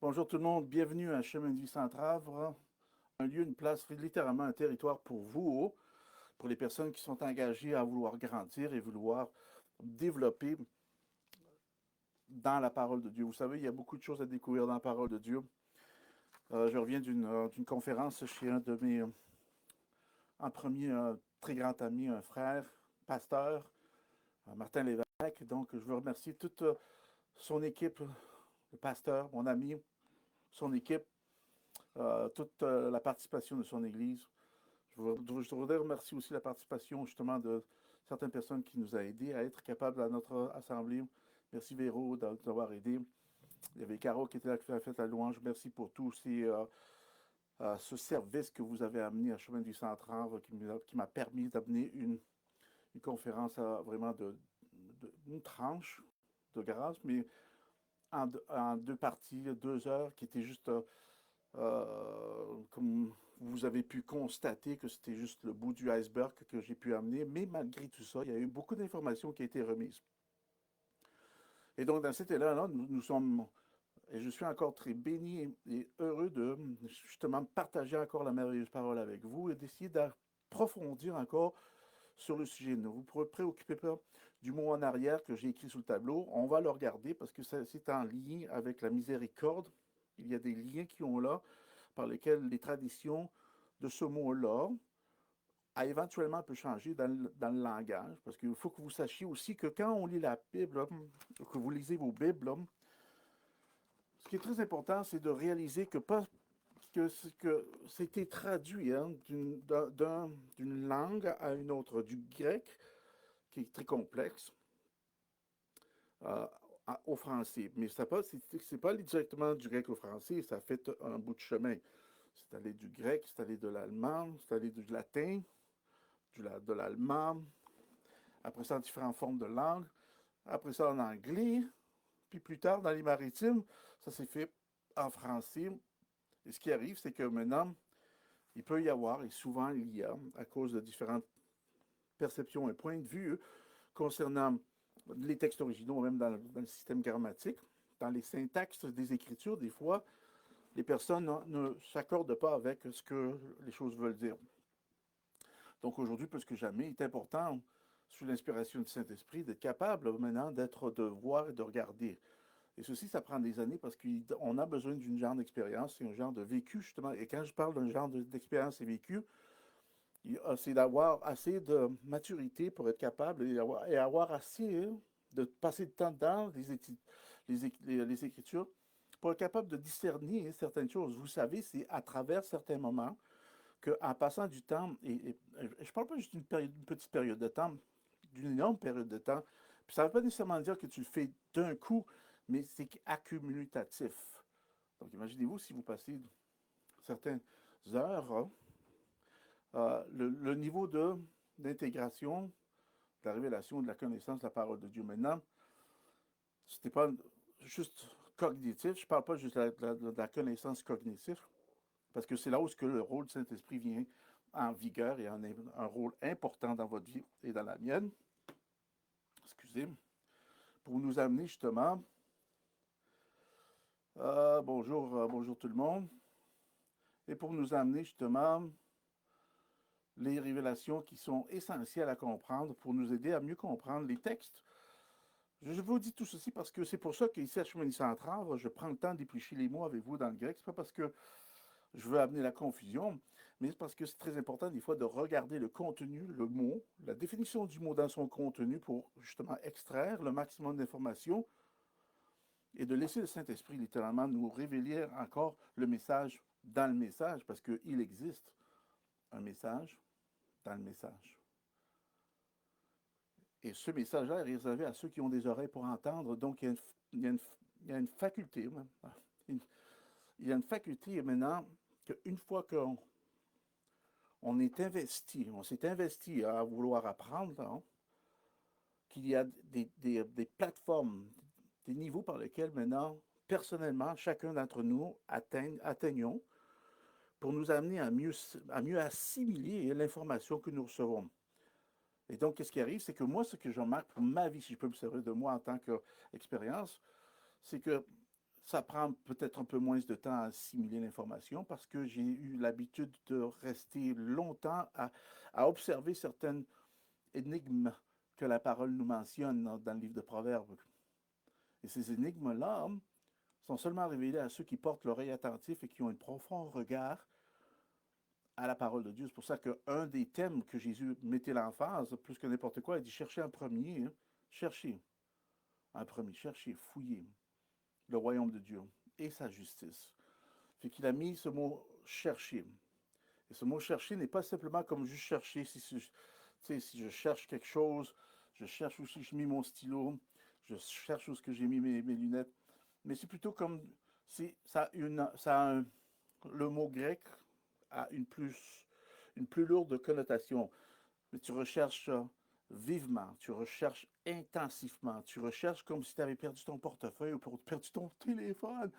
Bonjour tout le monde, bienvenue à Chemin de vie sans Travre, un lieu, une place, littéralement un territoire pour vous, pour les personnes qui sont engagées à vouloir grandir et vouloir développer dans la parole de Dieu. Vous savez, il y a beaucoup de choses à découvrir dans la parole de Dieu. Je reviens d'une conférence chez un de mes, en premier, un très grand ami, un frère, pasteur, Martin Lévesque. Donc, je veux remercier toute son équipe, le pasteur, mon ami, son équipe, toute la participation de son Église. Je voudrais remercier aussi la participation justement de certaines personnes qui nous a aidés à être capables à notre assemblée. Merci Véro d'avoir aidé. Il y avait Caro qui était là qui a fait la louange. Merci pour tout ce service que vous avez amené à Chemin du Centre qui m'a permis d'amener une conférence vraiment une tranche de grâce, mais en deux parties, 2 heures, qui était juste comme vous avez pu constater que c'était juste le bout du iceberg que j'ai pu amener, mais malgré tout ça, il y a eu beaucoup d'informations qui ont été remises. Et donc, dans cet élan-là, nous sommes, et je suis encore très béni et heureux de justement partager encore la merveilleuse parole avec vous et d'essayer d'approfondir encore sur le sujet. Ne vous préoccupez pas du mot en arrière que j'ai écrit sur le tableau. On va le regarder parce que c'est en lien avec la miséricorde. Il y a des liens qui ont là par lesquels les traditions de ce mot-là a éventuellement peut changer dans le langage, parce qu'il faut que vous sachiez aussi que quand on lit la Bible, là, que vous lisez vos Bibles, là, ce qui est très important, c'est de réaliser que pas que c'était traduit hein, d'une langue à une autre, du grec, qui est très complexe, euh, au français. Mais c'est pas allé directement du grec au français, ça fait un bout de chemin. C'est allé du grec, c'est allé de l'allemand, c'est allé du latin, de l'allemand, après ça en différentes formes de langue, après ça en anglais, puis plus tard dans les maritimes, ça s'est fait en français. Et ce qui arrive, c'est que maintenant, il peut y avoir, et souvent il y a, à cause de différentes perceptions et points de vue concernant les textes originaux, même dans le système grammatique, dans les syntaxes des Écritures, des fois, les personnes ne s'accordent pas avec ce que les choses veulent dire. Donc aujourd'hui, plus que jamais, il est important, sous l'inspiration du Saint-Esprit, d'être capable maintenant de voir et de regarder. Et ceci, ça prend des années parce qu'on a besoin d'une genre d'expérience et un genre de vécu, justement. Et quand je parle d'un genre d'expérience et vécu, c'est d'avoir assez de maturité pour être capable et avoir assez de passer de temps dans les Écritures pour être capable de discerner certaines choses. Vous savez, c'est à travers certains moments qu'en passant du temps, et je ne parle pas juste d'une petite période de temps, d'une énorme période de temps, puis ça ne veut pas nécessairement dire que tu le fais d'un coup, mais c'est accumulatif. Donc imaginez-vous si vous passez certaines heures, hein, le niveau d'intégration, de la révélation, de la connaissance de la parole de Dieu maintenant, ce n'est pas juste cognitif, je ne parle pas juste de la connaissance cognitive, parce que c'est là où ce que le rôle du Saint-Esprit vient en vigueur et un rôle important dans votre vie et dans la mienne, excusez, pour nous amener justement, bonjour tout le monde, et pour nous amener justement les révélations qui sont essentielles à comprendre pour nous aider à mieux comprendre les textes. Je vous dis tout ceci parce que c'est pour ça qu'ici à Chemin Centrale, je prends le temps d'éplucher les mots avec vous dans le grec. C'est pas parce que je veux amener la confusion, mais c'est parce que c'est très important des fois de regarder le contenu, le mot, la définition du mot dans son contenu pour justement extraire le maximum d'informations et de laisser le Saint-Esprit littéralement nous révéler encore le message dans le message, parce qu'il existe un message dans le message. Et ce message-là est réservé à ceux qui ont des oreilles pour entendre. Donc, il y a une faculté, il y a une faculté maintenant qu'une fois qu'on on s'est investi à vouloir apprendre, hein, qu'il y a des plateformes, des niveaux par lesquels maintenant, personnellement, chacun d'entre nous atteignons pour nous amener à mieux assimiler l'information que nous recevons. Et donc, qu'est-ce qui arrive? C'est que moi, ce que je remarque pour ma vie, si je peux me servir de moi en tant qu'expérience, c'est que ça prend peut-être un peu moins de temps à assimiler l'information parce que j'ai eu l'habitude de rester longtemps à observer certaines énigmes que la parole nous mentionne dans le livre de Proverbes. Et ces énigmes-là sont seulement révélées à ceux qui portent l'oreille attentive et qui ont un profond regard à la parole de Dieu. C'est pour ça qu'un des thèmes que Jésus mettait l'emphase, plus que n'importe quoi, il dit cherchez en premier, cherchez en premier, cherchez, fouillez le royaume de Dieu et sa justice. Fait qu'il a mis ce mot chercher. Et ce mot chercher n'est pas simplement comme juste chercher. Si je cherche quelque chose, je cherche où j'ai mis mon stylo, je cherche où j'ai mis mes lunettes. Mais c'est plutôt comme le mot grec a une plus lourde connotation. Mais tu recherches vivement, tu recherches intensivement, tu recherches comme si tu avais perdu ton portefeuille ou perdu ton téléphone.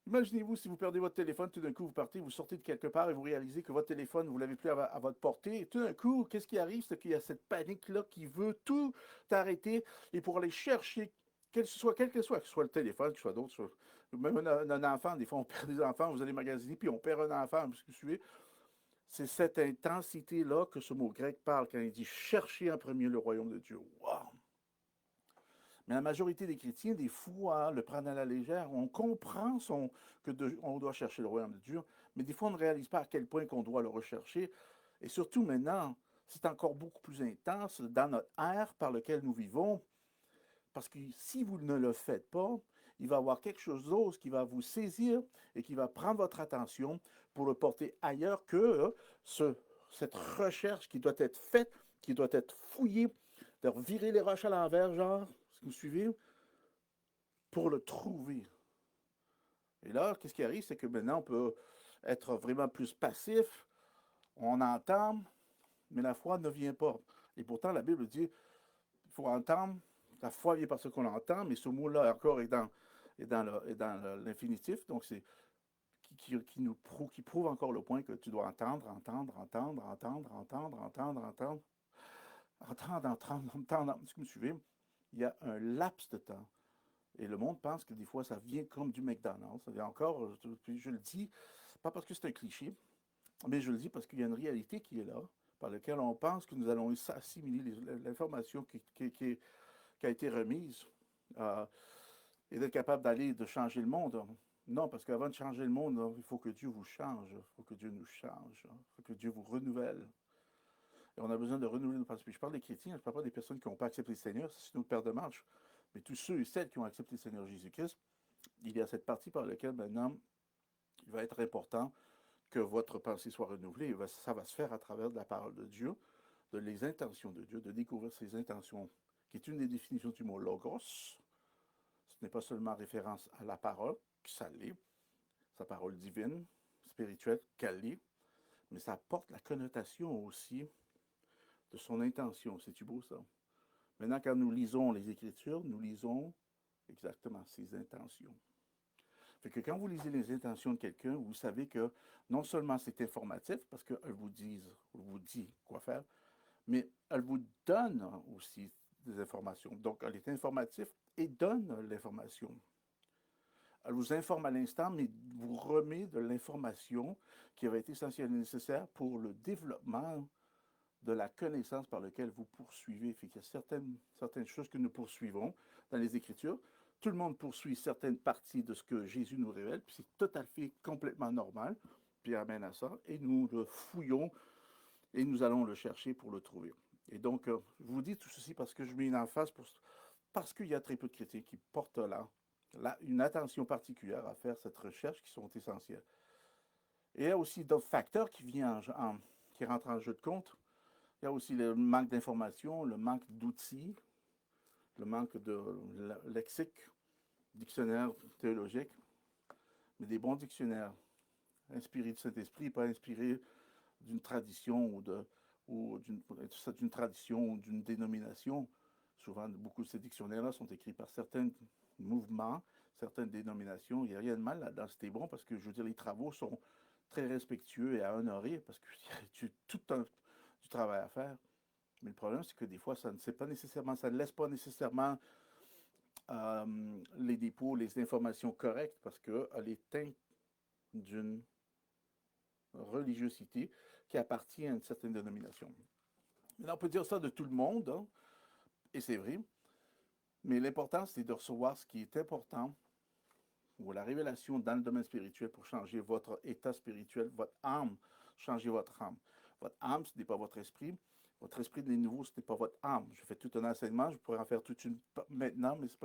Imaginez-vous si vous perdez votre téléphone, tout d'un coup vous partez, vous sortez de quelque part et vous réalisez que votre téléphone, vous ne l'avez plus à votre portée. Et tout d'un coup, qu'est-ce qui arrive? C'est qu'il y a cette panique-là qui veut tout arrêter et pour aller chercher, quel que soit le téléphone, que ce soit d'autres, même un enfant, des fois on perd des enfants, vous allez magasiner, puis on perd un enfant, parce que vous suivez. C'est cette intensité-là que ce mot grec parle quand il dit chercher en premier le royaume de Dieu. Wow! Mais la majorité des chrétiens, des fois, le prennent à la légère. On comprend on doit chercher le royaume de Dieu, mais des fois, on ne réalise pas à quel point qu'on doit le rechercher. Et surtout maintenant, c'est encore beaucoup plus intense dans notre ère par lequel nous vivons, parce que si vous ne le faites pas, il va y avoir quelque chose d'autre qui va vous saisir et qui va prendre votre attention pour le porter ailleurs que cette recherche qui doit être faite, qui doit être fouillée, de virer les roches à l'envers, genre, est-ce que vous suivez, pour le trouver. Et là, qu'est-ce qui arrive, c'est que maintenant, on peut être vraiment plus passif, on entend, mais la foi ne vient pas. Et pourtant, la Bible dit, il faut entendre, la foi vient parce qu'on entend, mais ce mot-là encore est dans l'infinitif, donc c'est qui prouve encore le point que tu dois entendre, est-ce que vous me suivez? Il y a un laps de temps. Et le monde pense que des fois, ça vient comme du McDonald's. Et encore, puis je le dis, pas parce que c'est un cliché, mais je le dis parce qu'il y a une réalité qui est là, par laquelle on pense que nous allons assimiler l'information qui a été remise et d'être capable de changer le monde. Non, parce qu'avant de changer le monde, il faut que Dieu vous change, il faut que Dieu nous change, il faut que Dieu vous renouvelle. Et on a besoin de renouveler nos pensées. Puis je parle des chrétiens, je ne parle pas des personnes qui n'ont pas accepté le Seigneur, c'est notre paire de marche. Mais tous ceux et celles qui ont accepté le Seigneur Jésus-Christ, il y a cette partie par laquelle maintenant, il va être important que votre pensée soit renouvelée. Ça va se faire à travers de la parole de Dieu, de les intentions de Dieu, de découvrir ses intentions, qui est une des définitions du mot logos. Ce n'est pas seulement référence à la parole, qui ça l'est, sa parole divine, spirituelle, qu'elle l'est, mais ça porte la connotation aussi de son intention. C'est-tu beau ça? Maintenant, quand nous lisons les Écritures, nous lisons exactement ses intentions. Fait que quand vous lisez les intentions de quelqu'un, vous savez que non seulement c'est informatif, parce qu'elle vous dit quoi faire, mais elle vous donne aussi des informations. Donc, elle est informative et donne l'information. Elle vous informe à l'instant, mais vous remet de l'information qui avait été essentiellement nécessaire pour le développement de la connaissance par laquelle vous poursuivez. Fait qu'il y a certaines choses que nous poursuivons dans les Écritures. Tout le monde poursuit certaines parties de ce que Jésus nous révèle, puis c'est tout à fait complètement normal, puis amène à ça, et nous le fouillons, et nous allons le chercher pour le trouver. Et donc, je vous dis tout ceci parce que je mets une emphase, parce qu'il y a très peu de chrétiens qui portent là une attention particulière à faire cette recherche qui sont essentielles. Et il y a aussi d'autres facteurs qui rentrent en jeu de compte. Il y a aussi le manque d'informations, le manque d'outils, le manque de lexique, dictionnaire théologique, mais des bons dictionnaires inspirés du Saint-Esprit, pas inspirés d'une tradition d'une tradition ou d'une dénomination. Souvent, beaucoup de ces dictionnaires-là sont écrits par certains mouvements, certaines dénominations. Il n'y a rien de mal là-dedans. C'était bon parce que, je veux dire, les travaux sont très respectueux et à honorer parce qu'il y a tout du travail à faire. Mais le problème, c'est que des fois, ça ne laisse pas nécessairement les dépôts, les informations correctes, parce qu'elle est teinte d'une religiosité qui appartient à une certaine dénomination. Maintenant, on peut dire ça de tout le monde, hein, et c'est vrai, mais l'important, c'est de recevoir ce qui est important, ou la révélation dans le domaine spirituel pour changer votre état spirituel, votre âme, changer votre âme. Votre âme, ce n'est pas votre esprit. Votre esprit de nouveau, ce n'est pas votre âme. Je fais tout un enseignement, je pourrais en faire toute une maintenant, mais c'est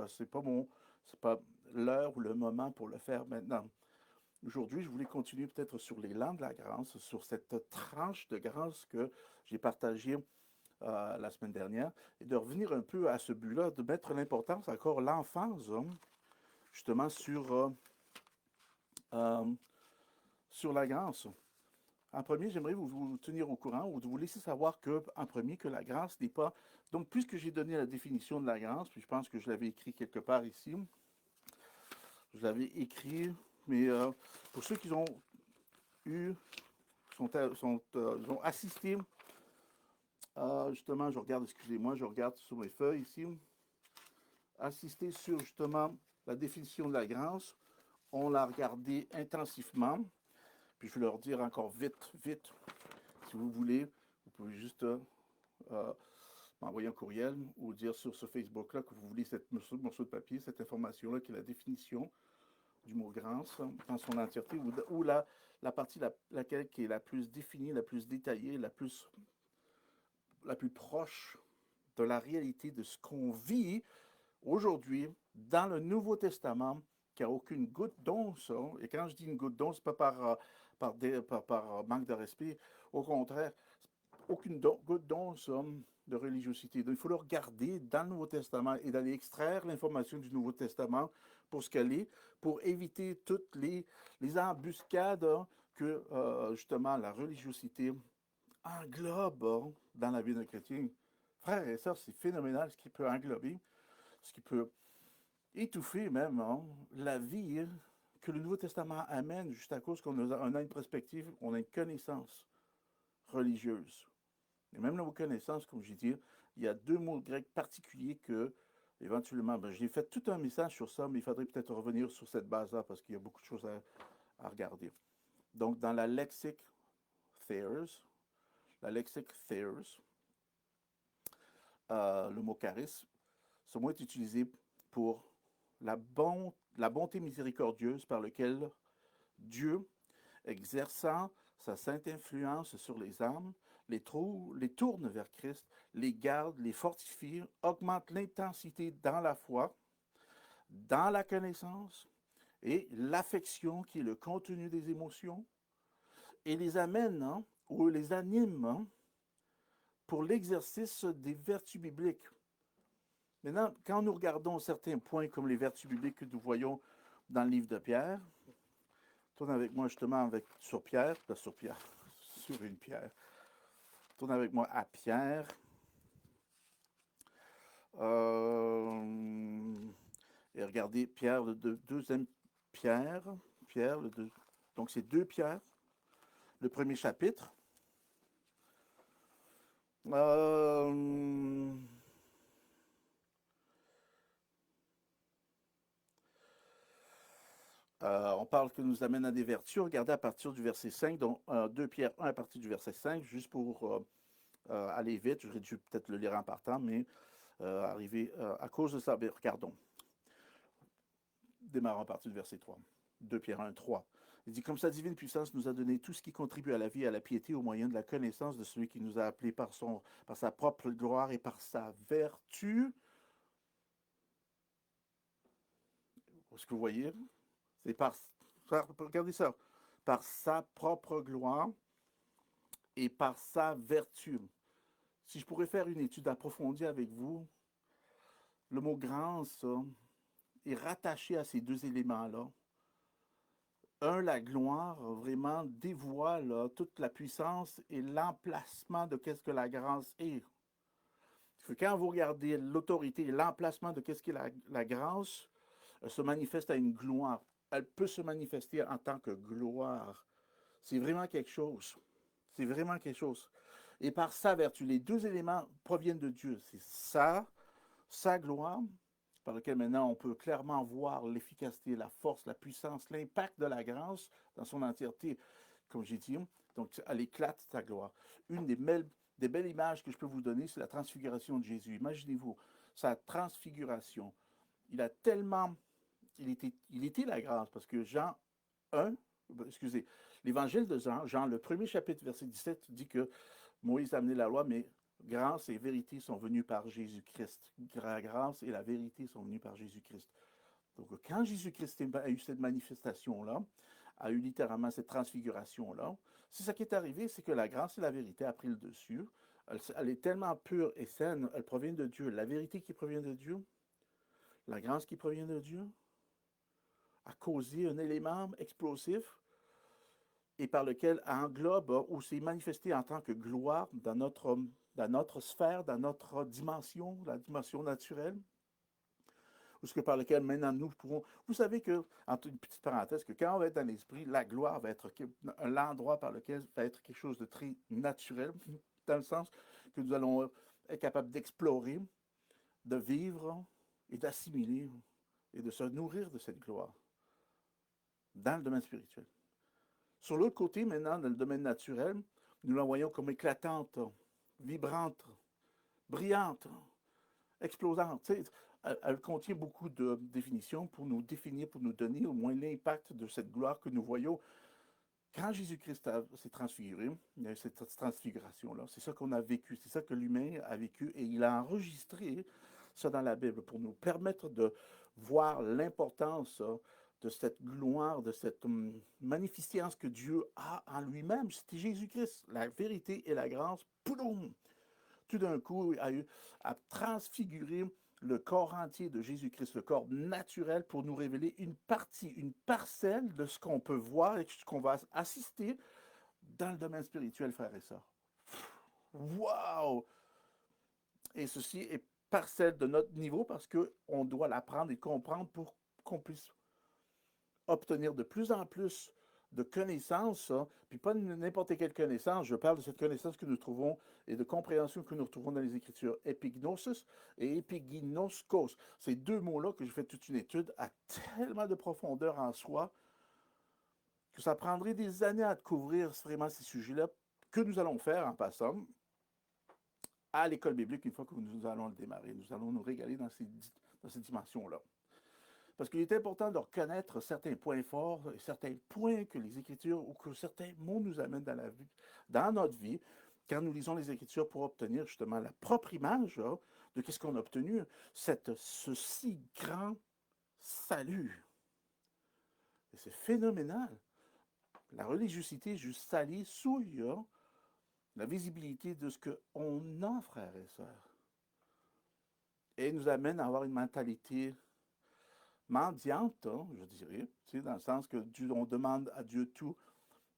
pas l'heure ou le moment pour le faire maintenant. Aujourd'hui, je voulais continuer peut-être sur l'élan de la grâce, sur cette tranche de grâce que j'ai partagée la semaine dernière, et de revenir un peu à ce but-là, de mettre l'importance encore l'enfance, hein, justement sur la grâce. En premier, j'aimerais vous tenir au courant ou de vous laisser savoir que, en premier, que la grâce n'est pas... Donc, puisque j'ai donné la définition de la grâce, puis je pense que je l'avais écrit quelque part ici, je l'avais écrit, mais pour ceux qui ont eu, ils ont assisté, justement, je regarde, excusez-moi, je regarde sur mes feuilles ici, assisté sur, justement, la définition de la grâce, on l'a regardé intensivement, puis je vais leur dire encore vite, si vous voulez, vous pouvez juste m'envoyer un courriel ou dire sur ce Facebook-là que vous voulez cette morceau de papier, cette information-là qui est la définition du mot grâce dans son entièreté, ou la partie laquelle qui est la plus définie, la plus détaillée, la plus proche de la réalité de ce qu'on vit aujourd'hui dans le Nouveau Testament, qui n'a aucune goutte d'once. Et quand je dis une goutte d'once, ce n'est pas par manque de respect. Au contraire, aucune goutte d'once de religiosité. Donc, il faut le regarder dans le Nouveau Testament et d'aller extraire l'information du Nouveau Testament pour ce qu'elle est, pour éviter toutes les embuscades que, justement, la religiosité englobe dans la vie d'un chrétien. Frères et sœurs, c'est phénoménal ce qui peut englober, ce qui peut étouffer même la vie que le Nouveau Testament amène, juste à cause qu'on a une perspective, on a une connaissance religieuse. Et même dans vos connaissances, comme je dis, il y a deux mots grecs particuliers que, éventuellement, j'ai fait tout un message sur ça, mais il faudrait peut-être revenir sur cette base-là parce qu'il y a beaucoup de choses à regarder. Donc, dans la lexique Thayers, le mot charisme, ce mot est utilisé pour la bonté miséricordieuse par laquelle Dieu, exerçant sa sainte influence sur les âmes, les tourne vers Christ, les garde, les fortifie, augmente l'intensité dans la foi, dans la connaissance et l'affection qui est le contenu des émotions, et les amène ou les anime pour l'exercice des vertus bibliques. Maintenant, quand nous regardons certains points comme les vertus bibliques que nous voyons dans le livre de Pierre, tourne avec moi justement sur une pierre. Tourne avec moi à Pierre. Et regardez Pierre, le deuxième Pierre. Donc c'est 2 Pierre, le premier chapitre. On parle que nous amène à des vertus. Regardez à partir du verset 5, donc 2 Pierre 1 à partir du verset 5, juste pour aller vite. J'aurais dû peut-être le lire en partant, mais arriver à cause de ça. Mais regardons. Démarrons à partir du verset 3. 2 Pierre 1, 3. Il dit, comme sa divine puissance nous a donné tout ce qui contribue à la vie et à la piété au moyen de la connaissance de celui qui nous a appelés par sa propre gloire et par sa vertu. Est-ce que vous voyez? C'est regardez ça, par sa propre gloire et par sa vertu. Si je pourrais faire une étude approfondie avec vous, le mot grâce est rattaché à ces deux éléments-là. Un, la gloire vraiment dévoile toute la puissance et l'emplacement de qu'est-ce que la grâce est. Quand vous regardez l'autorité et l'emplacement de qu'est-ce qu'est la grâce, elle se manifeste à une gloire. Elle peut se manifester en tant que gloire. C'est vraiment quelque chose. C'est vraiment quelque chose. Et par sa vertu, les deux éléments proviennent de Dieu. C'est sa gloire, par lequel maintenant on peut clairement voir l'efficacité, la force, la puissance, l'impact de la grâce dans son entièreté. Comme j'ai dit, donc elle éclate sa gloire. Une des belles images que je peux vous donner, c'est la transfiguration de Jésus. Imaginez-vous, sa transfiguration. Il a tellement, il était la grâce, parce que Jean 1, excusez, l'évangile de Jean, le premier chapitre, verset 17, dit que Moïse a amené la loi, mais grâce et vérité sont venues par Jésus-Christ. La grâce et la vérité sont venues par Jésus-Christ. Donc, quand Jésus-Christ a eu cette manifestation-là, a eu littéralement cette transfiguration-là, c'est ça qui est arrivé, c'est que la grâce et la vérité a pris le dessus. Elle est tellement pure et saine, elle provient de Dieu. La vérité qui provient de Dieu, la grâce qui provient de Dieu, a causé un élément explosif et par lequel englobe ou s'est manifesté en tant que gloire dans notre sphère, dans notre dimension, la dimension naturelle, ou ce que par lequel maintenant nous pouvons. Vous savez que, entre une petite parenthèse, que quand on va être dans l'esprit, la gloire va être l'endroit par lequel va être quelque chose de très naturel, dans le sens que nous allons être capables d'explorer, de vivre et d'assimiler et de se nourrir de cette gloire dans le domaine spirituel. Sur l'autre côté, maintenant, dans le domaine naturel, nous la voyons comme éclatante, vibrante, brillante, explosante. Elle contient beaucoup de définitions pour nous définir, pour nous donner au moins l'impact de cette gloire que nous voyons. Quand Jésus-Christ s'est transfiguré, il y a eu cette transfiguration-là. C'est ça qu'on a vécu, c'est ça que l'humain a vécu et il a enregistré ça dans la Bible pour nous permettre de voir l'importance de cette gloire, de cette magnificence que Dieu a en lui-même. C'était Jésus-Christ, la vérité et la grâce. Poum! Tout d'un coup, a transfiguré le corps entier de Jésus-Christ, le corps naturel, pour nous révéler une partie, une parcelle de ce qu'on peut voir et ce qu'on va assister dans le domaine spirituel, frères et sœurs. Wow! Et ceci est parcelle de notre niveau parce qu'on doit l'apprendre et comprendre pour qu'on puisse obtenir de plus en plus de connaissances, puis pas n'importe quelle connaissance, je parle de cette connaissance que nous trouvons et de compréhension que nous retrouvons dans les Écritures, épignosis et épiginoskos. Ces deux mots-là que j'ai fait toute une étude à tellement de profondeur en soi que ça prendrait des années à couvrir vraiment ces sujets-là que nous allons faire en passant à l'école biblique une fois que nous allons le démarrer. Nous allons nous régaler dans ces dimensions-là. Parce qu'il est important de reconnaître certains points forts et certains points que les Écritures ou que certains mots nous amènent dans notre vie, quand nous lisons les Écritures pour obtenir justement la propre image de ce qu'on a obtenu, ce si grand salut. Et c'est phénoménal. La religiosité juste salie, souille la visibilité de ce qu'on a, frères et sœurs. Et nous amène à avoir une mentalité mendiante, je dirais, dans le sens que on demande à Dieu tout,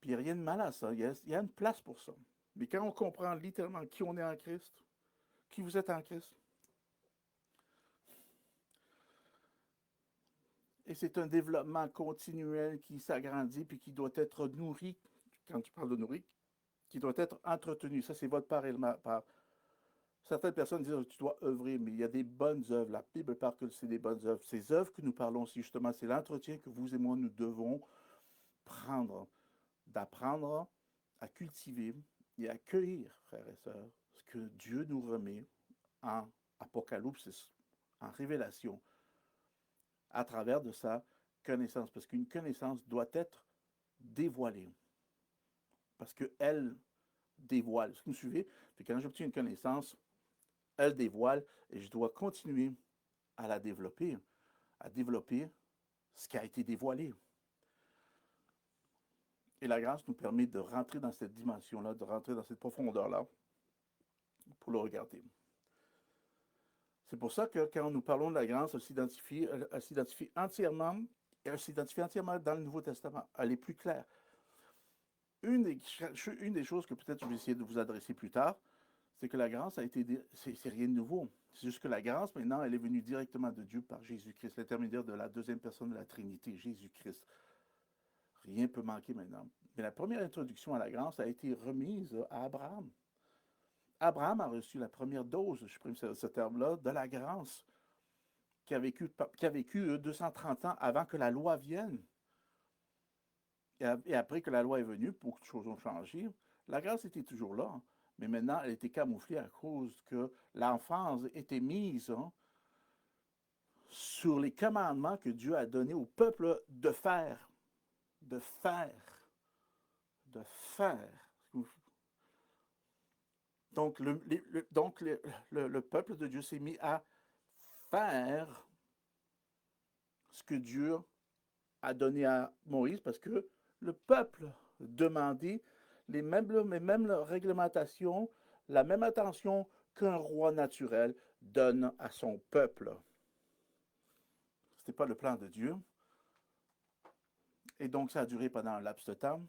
puis il n'y a rien de mal à ça, il y a une place pour ça. Mais quand on comprend littéralement qui on est en Christ, qui vous êtes en Christ, et c'est un développement continuel qui s'agrandit, puis qui doit être nourri, quand tu parles de nourrir, qui doit être entretenu. Ça, c'est votre part et ma part. Certaines personnes disent tu dois œuvrer, mais il y a des bonnes œuvres. La Bible parle que c'est des bonnes œuvres. Ces œuvres que nous parlons, c'est justement, c'est l'entretien que vous et moi, nous devons prendre, d'apprendre à cultiver et à accueillir, frères et sœurs, ce que Dieu nous remet en Apocalypse, en révélation, à travers de sa connaissance. Parce qu'une connaissance doit être dévoilée. Parce qu'elle dévoile. Est-ce que vous me suivez? Puis quand j'obtiens une connaissance, elle dévoile et je dois continuer à la développer, à développer ce qui a été dévoilé. Et la grâce nous permet de rentrer dans cette dimension-là, de rentrer dans cette profondeur-là pour le regarder. C'est pour ça que quand nous parlons de la grâce, elle s'identifie entièrement dans le Nouveau Testament. Elle est plus claire. Une des choses que peut-être je vais essayer de vous adresser plus tard, c'est que la grâce c'est rien de nouveau. C'est juste que la grâce, maintenant, elle est venue directement de Dieu par Jésus-Christ, l'intermédiaire de la deuxième personne de la Trinité, Jésus-Christ. Rien ne peut manquer maintenant. Mais la première introduction à la grâce a été remise à Abraham. Abraham a reçu la première dose, je prends ce terme-là, de la grâce qui a vécu 230 ans avant que la loi vienne. Et après que la loi est venue, beaucoup de choses ont changé. La grâce était toujours là, hein, mais maintenant, elle était camouflée à cause que l'emphase était mise, hein, sur les commandements que Dieu a donnés au peuple de faire. De faire. De faire. Donc, le peuple de Dieu s'est mis à faire ce que Dieu a donné à Moïse parce que le peuple demandait les mêmes réglementations, la même attention qu'un roi naturel donne à son peuple. Ce n'était pas le plan de Dieu. Et donc, ça a duré pendant un laps de temps.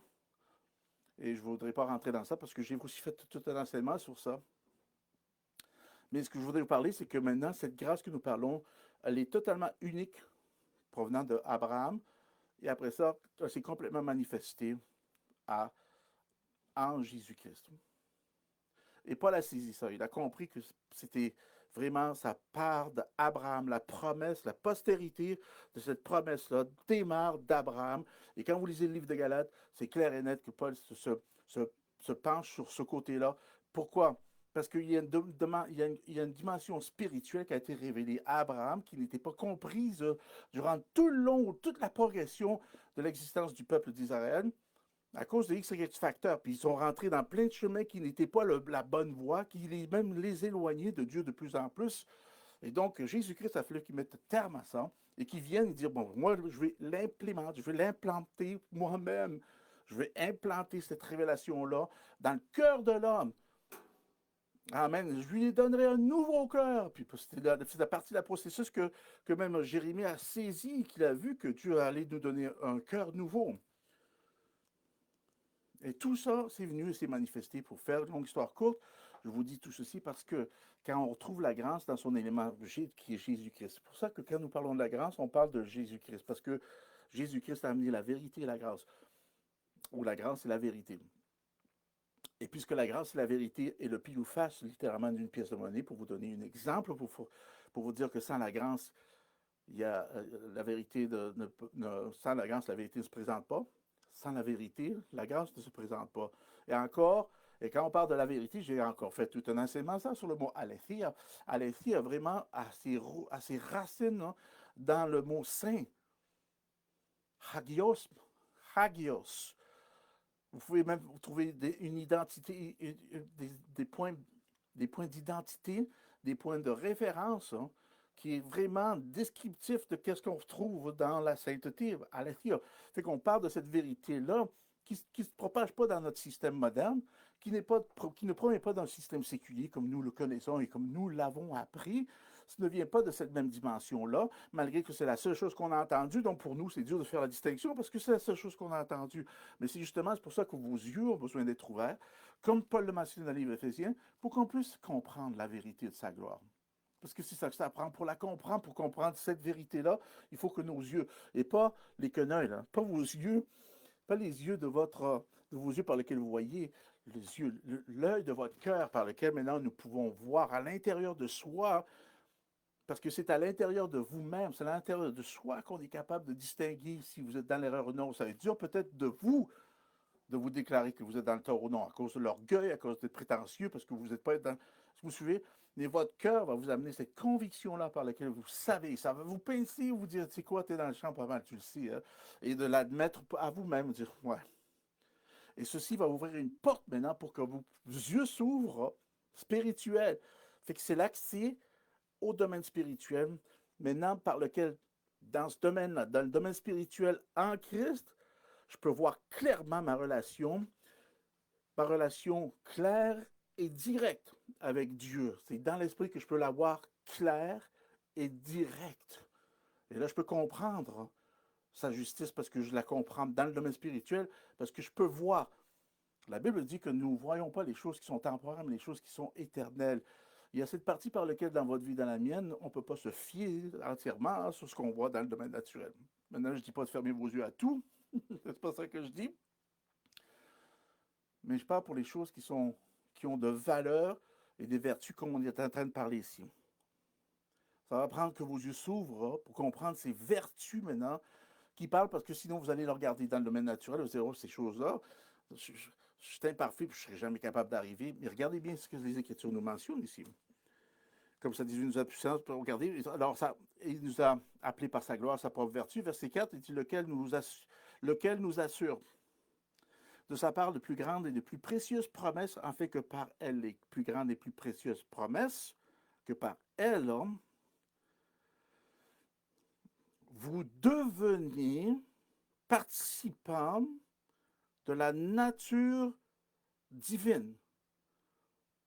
Et je ne voudrais pas rentrer dans ça parce que j'ai aussi fait tout un enseignement sur ça. Mais ce que je voudrais vous parler, c'est que maintenant, cette grâce que nous parlons, elle est totalement unique, provenant d'Abraham. Et après ça, elle s'est complètement manifestée en Jésus-Christ. Et Paul a saisi ça. Il a compris que c'était vraiment sa part d'Abraham, la promesse, la postérité de cette promesse-là démarre d'Abraham. Et quand vous lisez le livre de Galates, c'est clair et net que Paul se penche sur ce côté-là. Pourquoi? Parce qu'il y a une dimension spirituelle qui a été révélée à Abraham, qui n'était pas comprise durant tout le long, toute la progression de l'existence du peuple d'Israël, à cause de X, Y facteurs. Puis ils sont rentrés dans plein de chemins qui n'étaient pas la bonne voie, qui même les éloignaient de Dieu de plus en plus. Et donc, Jésus-Christ a fallu qu'il mette terme à ça et qu'il vienne dire, bon, moi, je vais l'implémenter, je vais l'implanter moi-même. Je vais implanter cette révélation-là dans le cœur de l'homme. Amen. Je lui donnerai un nouveau cœur. Puis c'est la partie de la processus que même Jérémie a saisi, qu'il a vu que Dieu allait nous donner un cœur nouveau. Et tout ça, c'est venu et s'est manifesté. Pour faire une longue histoire courte, je vous dis tout ceci parce que quand on retrouve la grâce dans son élément qui est Jésus-Christ, c'est pour ça que quand nous parlons de la grâce, on parle de Jésus-Christ, parce que Jésus-Christ a amené la vérité et la grâce, ou la grâce et la vérité. Et puisque la grâce et la vérité est le pile ou face, littéralement, d'une pièce de monnaie, pour vous donner un exemple, pour vous dire que sans la grâce, il y a la vérité sans la grâce, la vérité ne se présente pas. Sans la vérité, la grâce ne se présente pas. Et encore, et quand on parle de la vérité, j'ai encore fait tout un enseignement sur le mot aletheia. Aletheia, vraiment, à ses racines, hein, dans le mot saint. Hagios. Hagios. Vous pouvez même trouver une identité, des points d'identité, des points de référence, hein, qui est vraiment descriptif de ce qu'on retrouve dans la sainteté, aletheia. Fait qu'on parle de cette vérité-là qui ne se propage pas dans notre système moderne, qui ne provient pas d'un système séculier comme nous le connaissons et comme nous l'avons appris. Ça ne vient pas de cette même dimension-là, malgré que c'est la seule chose qu'on a entendue. Donc pour nous, c'est dur de faire la distinction parce que c'est la seule chose qu'on a entendue. Mais c'est pour ça que vos yeux ont besoin d'être ouverts, comme Paul le mentionne dans le livre Éphésiens, pour qu'on puisse comprendre la vérité de sa gloire. Parce que c'est ça que ça prend pour la comprendre, pour comprendre cette vérité-là. Il faut que nos yeux, et pas les quenouilles, là, pas vos yeux, pas les yeux de vos yeux par lesquels vous voyez, l'œil de votre cœur par lequel maintenant nous pouvons voir à l'intérieur de soi, parce que c'est à l'intérieur de vous-même, c'est à l'intérieur de soi qu'on est capable de distinguer si vous êtes dans l'erreur ou non. Ça veut dire peut-être de vous déclarer que vous êtes dans le tort ou non, à cause de l'orgueil, à cause d'être prétentieux, parce que vous n'êtes pas dans... Vous me suivez? Mais votre cœur va vous amener cette conviction-là par laquelle vous savez, ça va vous pincer, vous dire, tu sais quoi, tu es dans le champ pas mal, tu le sais, hein? Et de l'admettre à vous-même, dire, ouais. Et ceci va ouvrir une porte maintenant pour que vos yeux s'ouvrent spirituels. Fait que c'est l'accès au domaine spirituel, maintenant par lequel, dans ce domaine-là, dans le domaine spirituel en Christ, je peux voir clairement ma relation claire et directe avec Dieu. C'est dans l'esprit que je peux la voir claire et directe. Et là, je peux comprendre sa justice parce que je la comprends dans le domaine spirituel, parce que je peux voir. La Bible dit que nous ne voyons pas les choses qui sont temporaires, mais les choses qui sont éternelles. Il y a cette partie par laquelle, dans votre vie, dans la mienne, on ne peut pas se fier entièrement sur ce qu'on voit dans le domaine naturel. Maintenant, je ne dis pas de fermer vos yeux à tout. C'est pas ça que je dis. Mais je parle pour les choses qui ont de valeur et des vertus comme on est en train de parler ici. Ça va prendre que vos yeux s'ouvrent pour comprendre ces vertus maintenant qui parlent, parce que sinon vous allez le regarder dans le domaine naturel, vous allez dire, oh, ces choses-là, je suis imparfait, puis je ne serai jamais capable d'arriver. Mais regardez bien ce que les Écritures nous mentionnent ici. Comme ça, Dieu nous a puissance pour regarder. Alors, ça, il nous a appelés par sa gloire, sa propre vertu. Verset 4, il dit lequel nous assure de sa part de plus grandes et de plus précieuses promesses, en fait que par elle, les plus grandes et plus précieuses promesses, que par elle, vous deveniez participants de la nature divine,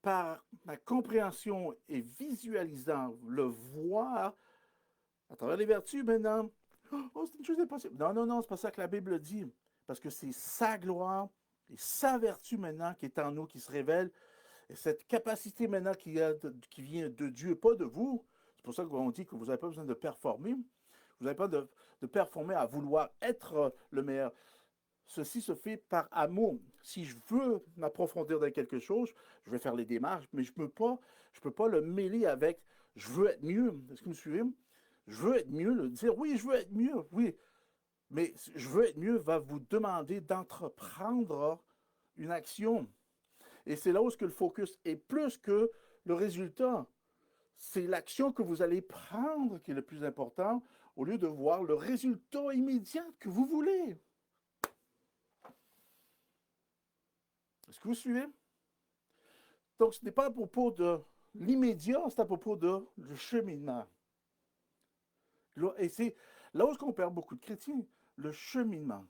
par ma compréhension et visualisant le voir à travers les vertus maintenant. Oh, c'est une chose impossible. Non, non, non, c'est pas ça que la Bible dit. Parce que c'est sa gloire et sa vertu maintenant qui est en nous, qui se révèle. Et cette capacité maintenant qui vient de Dieu, pas de vous. C'est pour ça qu'on dit que vous n'avez pas besoin de performer. Vous n'avez pas de performer à vouloir être le meilleur. Ceci se fait par amour. Si je veux m'approfondir dans quelque chose, je vais faire les démarches, mais je ne peux pas le mêler avec je veux être mieux. Est-ce que vous me suivez? Je veux être mieux, le dire oui, je veux être mieux, oui. Mais je veux être mieux va vous demander d'entreprendre une action. Et c'est là où le focus est plus que le résultat. C'est l'action que vous allez prendre qui est le plus important au lieu de voir le résultat immédiat que vous voulez. Est-ce que vous suivez? Donc, ce n'est pas à propos de l'immédiat, c'est à propos de le cheminement. Et c'est là où on perd beaucoup de chrétiens, le cheminement.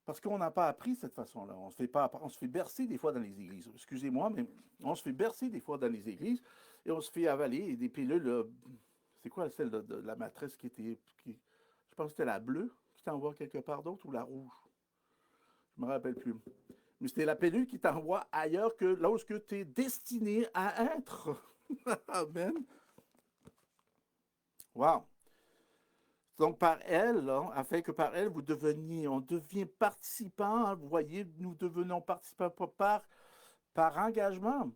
Parce qu'on n'a pas appris de cette façon-là. On se fait bercer des fois dans les églises. Excusez-moi, mais on se fait bercer des fois dans les églises et on se fait avaler des pilules. C'est quoi celle de la matrice je pense que c'était la bleue qui t'envoie quelque part d'autre ou la rouge? Je ne me rappelle plus. Mais c'était la pilule qui t'envoie ailleurs que là où tu es destiné à être. Amen. Wow. Donc, par elle, là, afin que par elle, on devient participant. Hein, vous voyez, nous devenons participants par engagement.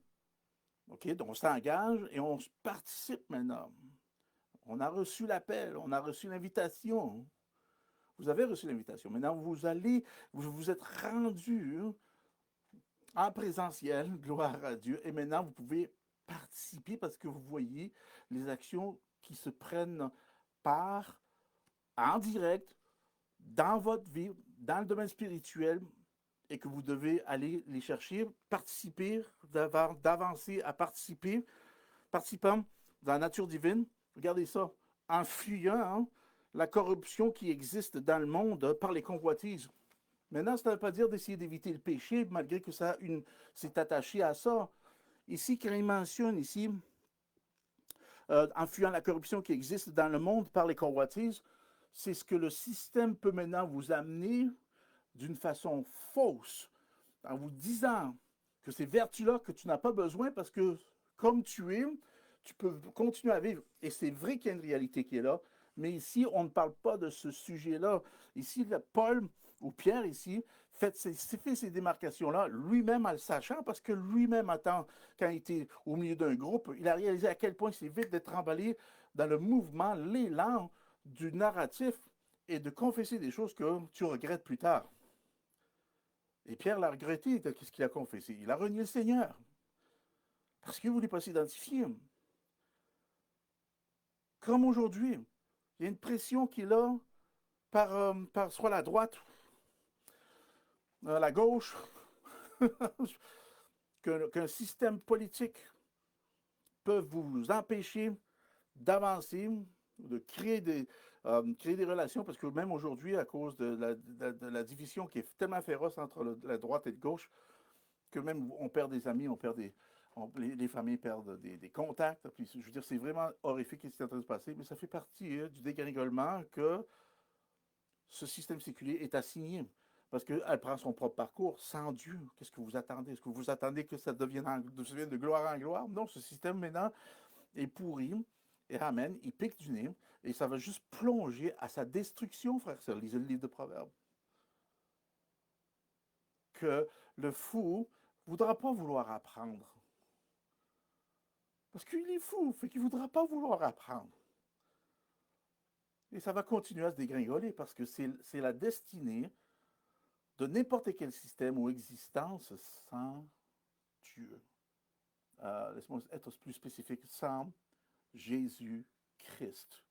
OK? Donc, on s'engage et on participe maintenant. On a reçu l'appel, on a reçu l'invitation. Vous avez reçu l'invitation. Maintenant, vous vous êtes rendu en présentiel, gloire à Dieu. Et maintenant, vous pouvez participer parce que vous voyez les actions qui se prennent part en direct dans votre vie, dans le domaine spirituel, et que vous devez aller les chercher, participer, d'avancer à participer, participant dans la nature divine. Regardez ça, en fuyant hein, la corruption qui existe dans le monde par les convoitises. Maintenant, ça ne veut pas dire d'essayer d'éviter le péché, malgré que c'est attaché à ça. Ici, quand il mentionne ici, en fuyant la corruption qui existe dans le monde par les convoitises, c'est ce que le système peut maintenant vous amener d'une façon fausse, en vous disant que ces vertus-là que tu n'as pas besoin parce que comme tu es, tu peux continuer à vivre. Et c'est vrai qu'il y a une réalité qui est là, mais ici, on ne parle pas de ce sujet-là. Ici, Paul ou Pierre, ici, fait ces démarcations-là lui-même en le sachant, parce que lui-même, quand il était au milieu d'un groupe, il a réalisé à quel point c'est vite d'être emballé dans le mouvement, l'élan du narratif et de confesser des choses que tu regrettes plus tard. Et Pierre l'a regretté, qu'est-ce qu'il a confessé? Il a renié le Seigneur. Parce qu'il ne voulait pas s'identifier. Comme aujourd'hui, il y a une pression qui est là par soit la droite, la gauche, qu'un système politique peut vous empêcher d'avancer, de créer des relations, parce que même aujourd'hui, à cause de la division qui est tellement féroce entre la droite et la gauche, que même on perd des amis, les familles perdent des contacts. Puis, je veux dire, c'est vraiment horrifique ce qui est en train de se passer, mais ça fait partie du dégringolement que ce système séculier est assigné. Parce qu'elle prend son propre parcours sans Dieu. Qu'est-ce que vous attendez? Est-ce que vous attendez que ça devienne de gloire en gloire? Non, ce système maintenant est pourri. Et amen, il pique du nez. Et ça va juste plonger à sa destruction, frère et sœurs. Lisez le livre de Proverbes. Que le fou ne voudra pas vouloir apprendre. Parce qu'il est fou, fait qu'il ne voudra pas vouloir apprendre. Et ça va continuer à se dégringoler parce que c'est la destinée de n'importe quel système ou existence sans Dieu. Laisse-moi être plus spécifique, sans Jésus-Christ.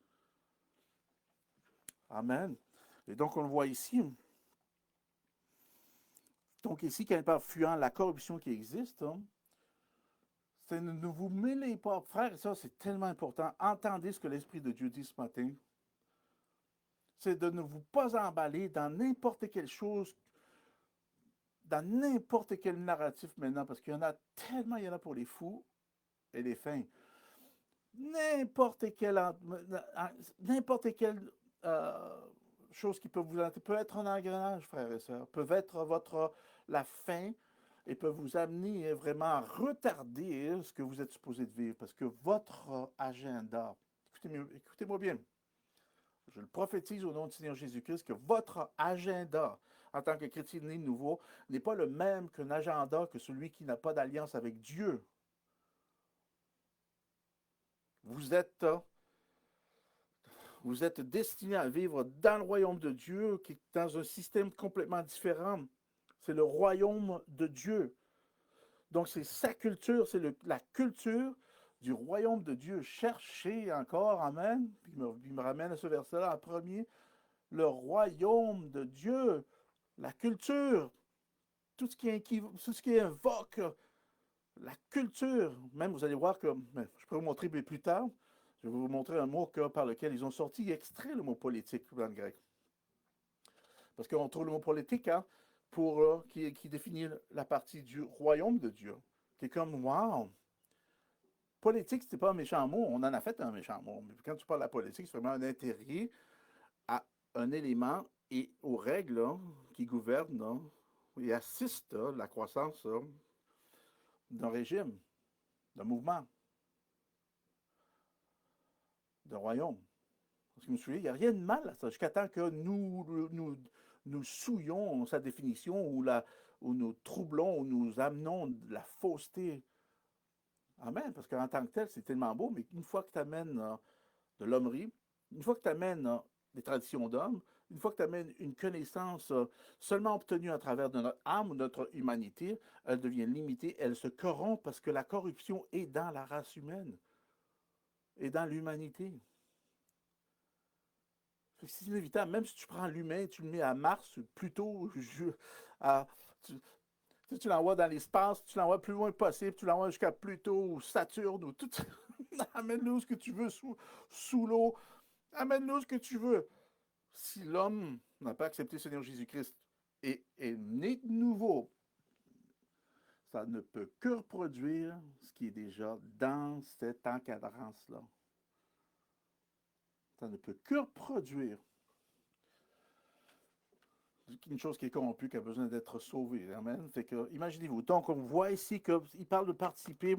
Amen. Et donc, on le voit ici. Donc, ici, quand il parle fuyant la corruption qui existe, c'est ne vous mêlez pas. Frère, ça, c'est tellement important. Entendez ce que l'Esprit de Dieu dit ce matin. C'est de ne vous pas emballer dans n'importe quelle chose, dans n'importe quel narratif maintenant, parce qu'il y en a tellement, il y en a pour les fous et les fins. N'importe quelle chose qui peut vous peut être un engrenage, frères et sœurs, peut être la fin et peut vous amener vraiment à retarder ce que vous êtes supposé de vivre, parce que votre agenda, écoutez-moi bien, je le prophétise au nom du Seigneur Jésus-Christ, que votre agenda en tant que chrétien né nouveau n'est pas le même qu'un agenda que celui qui n'a pas d'alliance avec Dieu. Vous êtes destiné à vivre dans le royaume de Dieu, qui est dans un système complètement différent. C'est le royaume de Dieu. Donc, c'est sa culture, c'est la culture du royaume de Dieu. Cherchez encore, amen. Puis il me ramène à ce verset-là en premier. Le royaume de Dieu, la culture, tout ce qui invoque la culture. Même, vous allez voir que, je peux vous montrer plus tard, je vais vous montrer un mot par lequel ils ont sorti, extrait le mot politique dans le grec. Parce qu'on trouve le mot politique qui définit la partie du royaume de Dieu. Qui est comme, wow, politique, c'était pas un méchant mot, on en a fait un méchant mot. Mais quand tu parles de la politique, c'est vraiment un intérêt à un élément et aux règles qui gouvernent et assistent la croissance d'un régime, d'un mouvement, d'un royaume. Parce que je me souviens, il n'y a rien de mal à ça, jusqu'à temps que nous souillons sa définition ou nous troublons ou nous amenons de la fausseté. Amen, parce qu'en tant que tel, c'est tellement beau, mais une fois que tu amènes de l'hommerie, une fois que tu amènes des traditions d'hommes, une fois que tu amènes une connaissance seulement obtenue à travers de notre âme ou notre humanité, elle devient limitée, elle se corrompt parce que la corruption est dans la race humaine, est dans l'humanité. C'est inévitable. Même si tu prends l'humain, tu le mets à Mars, plutôt, tu l'envoies dans l'espace, tu l'envoies plus loin possible, tu l'envoies jusqu'à Pluto ou Saturne ou tout. Amène-le où ce que tu veux, sous l'eau. Amène-le où ce que tu veux. Si l'homme n'a pas accepté le Seigneur Jésus-Christ et est né de nouveau, ça ne peut que reproduire ce qui est déjà dans cet encadrance-là. Ça ne peut que reproduire une chose qui est corrompue, qui a besoin d'être sauvée. Amen. Fait que, imaginez-vous. Donc, on voit ici qu'il parle de participer,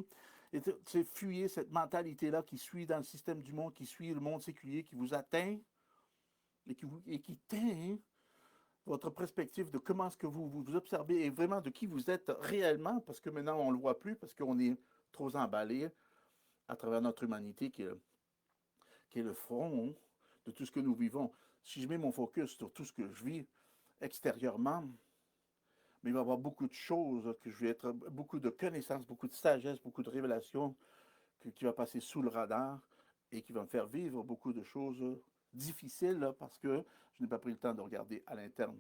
et c'est fuyer cette mentalité-là qui suit dans le système du monde, qui suit le monde séculier, qui vous atteint et qui teint votre perspective de comment est-ce que vous observez et vraiment de qui vous êtes réellement, parce que maintenant, on ne le voit plus, parce qu'on est trop emballé à travers notre humanité qui est le front de tout ce que nous vivons. Si je mets mon focus sur tout ce que je vis extérieurement, mais il va y avoir beaucoup de choses, que je vais être beaucoup de connaissances, beaucoup de sagesse, beaucoup de révélations qui va passer sous le radar et qui va me faire vivre beaucoup de choses difficiles parce que je n'ai pas pris le temps de regarder à l'interne.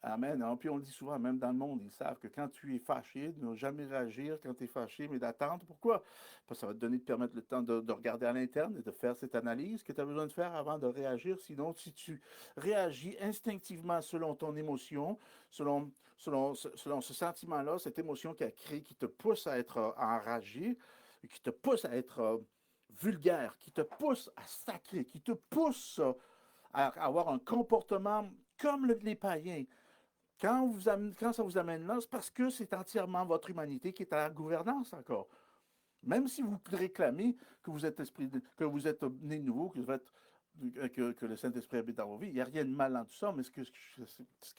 Amen. Alors, puis on le dit souvent, même dans le monde, ils savent que quand tu es fâché, de ne jamais réagir quand tu es fâché, mais d'attendre. Pourquoi? Parce que ça va te permettre le temps de regarder à l'interne et de faire cette analyse que tu as besoin de faire avant de réagir. Sinon, si tu réagis instinctivement selon ton émotion, selon ce sentiment-là, cette émotion qui a créé, qui te pousse à être enragé, qui te pousse à être vulgaire, qui te pousse à sacrer, qui te pousse à avoir un comportement comme les païens. Quand ça vous amène là, c'est parce que c'est entièrement votre humanité qui est à la gouvernance encore. Même si vous réclamez que vous êtes que vous êtes né de nouveau, que le Saint-Esprit habite dans vos vies, il n'y a rien de mal dans tout ça, mais ce que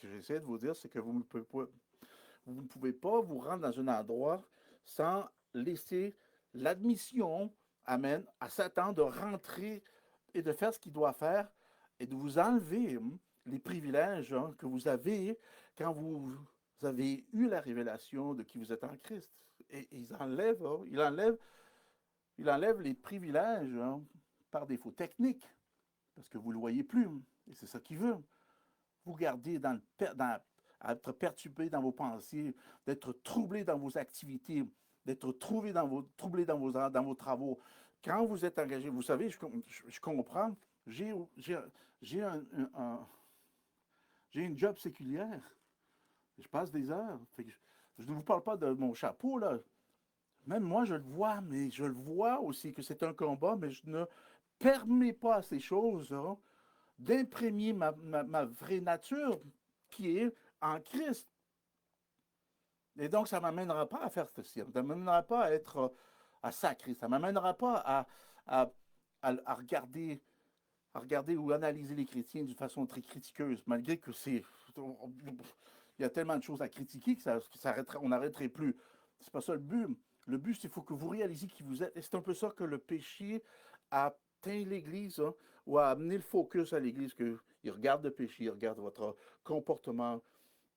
j'essaie de vous dire, c'est que vous ne pouvez pas vous rendre dans un endroit sans laisser l'admission amène à Satan de rentrer et de faire ce qu'il doit faire et de vous enlever les privilèges que vous avez quand vous avez eu la révélation de qui vous êtes en Christ. Et il enlève les privilèges par défaut technique, parce que vous ne le voyez plus. Et c'est ça qu'il veut. Vous garder à être perturbé dans vos pensées, d'être troublé dans vos activités, d'être troublé dans vos travaux. Quand vous êtes engagé, vous savez, je comprends, j'ai j'ai une job séculière. Je passe des heures. Je ne vous parle pas de mon chapeau, là. Même moi, je le vois, mais je le vois aussi que c'est un combat, mais je ne permets pas à ces choses d'imprégner ma vraie nature qui est en Christ. Et donc, ça ne m'amènera pas à faire ceci. Ça ne m'amènera pas à sacrer. Ça ne m'amènera pas à, à regarder ou analyser les chrétiens d'une façon très critiqueuse, malgré que c'est. Il y a tellement de choses à critiquer on n'arrêterait plus. C'est pas ça le but. Le but, c'est qu'il faut que vous réalisiez qui vous êtes. Et c'est un peu ça que le péché a teint l'Église, ou a amené le focus à l'Église, qu'il regarde le péché, il regarde votre comportement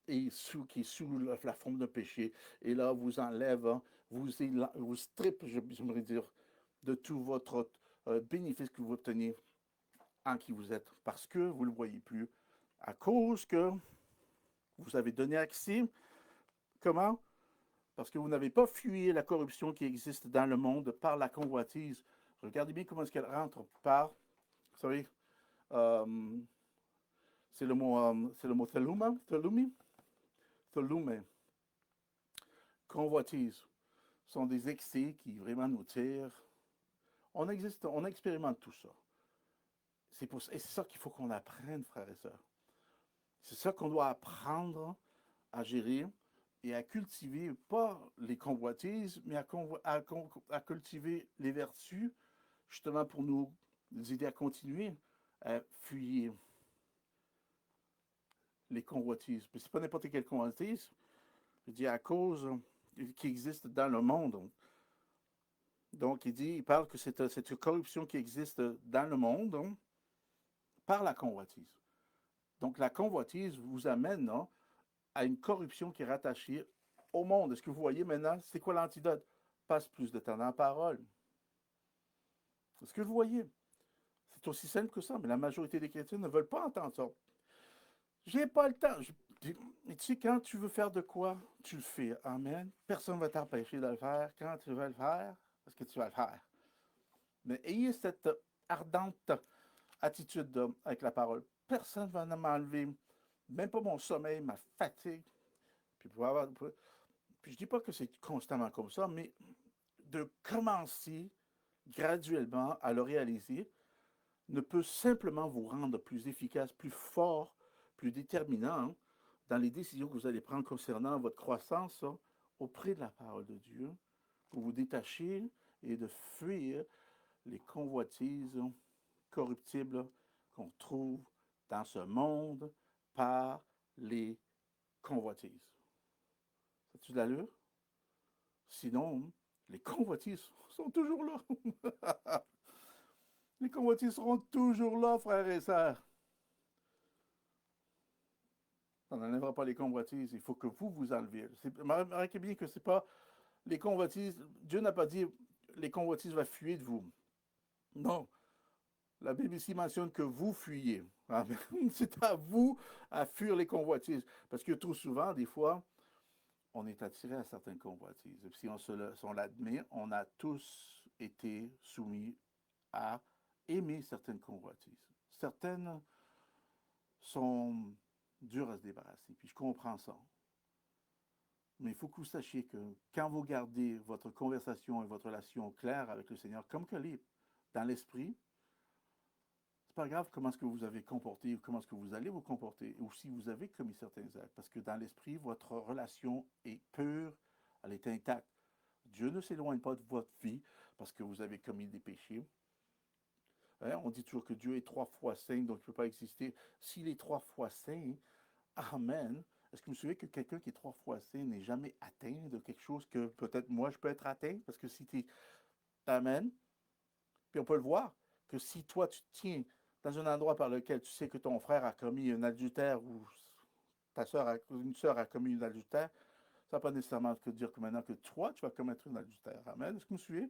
qui est sous la forme d'un péché. Et là, vous enlève, vous strippe, j'aimerais dire, de tout votre bénéfice que vous obtenez en qui vous êtes, parce que vous ne le voyez plus, à cause que vous avez donné accès. Comment? Parce que vous n'avez pas fui la corruption qui existe dans le monde par la convoitise. Regardez bien comment est-ce qu'elle rentre par, vous savez, euh, c'est le mot theluma, convoitise. Ce sont des excès qui vraiment nous tirent. On expérimente tout ça. Et c'est ça qu'il faut qu'on apprenne, frères et sœurs. C'est ça qu'on doit apprendre à gérer et à cultiver, pas les convoitises, mais à cultiver les vertus, justement pour nous aider à continuer à fuir les convoitises. Mais ce n'est pas n'importe quelle convoitise, je dis à cause qui existe dans le monde. Donc, il parle que c'est cette corruption qui existe dans le monde par la convoitise. Donc, la convoitise vous amène à une corruption qui est rattachée au monde. Est-ce que vous voyez maintenant, c'est quoi l'antidote? Passe plus de temps dans la parole. Est-ce que vous voyez? C'est aussi simple que ça, mais la majorité des chrétiens ne veulent pas entendre ça. J'ai pas le temps. Tu sais, quand tu veux faire de quoi, tu le fais. Amen. Personne ne va t'empêcher de le faire. Quand tu veux le faire, parce que tu vas le faire. Mais ayez cette ardente attitude avec la parole. Personne ne va m'enlever, même pas mon sommeil, ma fatigue. Puis, puis je dis pas que c'est constamment comme ça, mais de commencer graduellement à le réaliser ne peut simplement vous rendre plus efficace, plus fort, plus déterminant dans les décisions que vous allez prendre concernant votre croissance auprès de la parole de Dieu, pour vous détacher et de fuir les convoitises corruptibles qu'on trouve dans ce monde par les convoitises. Ça-tu de l'allure? Sinon, les convoitises sont toujours là. Les convoitises seront toujours là, frères et sœurs. On n'enlèvera pas les convoitises. Il faut que vous enleviez. Remarquez bien que ce n'est pas les convoitises. Dieu n'a pas dit les convoitises vont fuir de vous. Non. La Bible ici mentionne que vous fuyez. C'est à vous à fuir les convoitises. Parce que trop souvent, des fois, on est attiré à certaines convoitises. Et si on l'admet, on a tous été soumis à aimer certaines convoitises. Certaines sont dures à se débarrasser. Puis je comprends ça. Mais il faut que vous sachiez que quand vous gardez votre conversation et votre relation claire avec le Seigneur, comme qu'elle est dans l'esprit, c'est pas grave comment est-ce que vous avez comporté ou comment est-ce que vous allez vous comporter, ou si vous avez commis certains actes, parce que dans l'esprit, votre relation est pure, elle est intacte. Dieu ne s'éloigne pas de votre vie parce que vous avez commis des péchés. Hein? On dit toujours que Dieu est 3 fois saint, donc il ne peut pas exister. S'il est 3 fois saint, amen. Est-ce que vous savez que quelqu'un qui est 3 fois saint n'est jamais atteint de quelque chose que peut-être moi je peux être atteint? Parce que si tu es Amen. Puis on peut le voir, que si toi, tu te tiens dans un endroit par lequel tu sais que ton frère a commis un adultère ou une sœur a commis un adultère, ça ne va pas nécessairement dire que maintenant que toi, tu vas commettre un adultère. Amen. Est-ce que vous me suivez?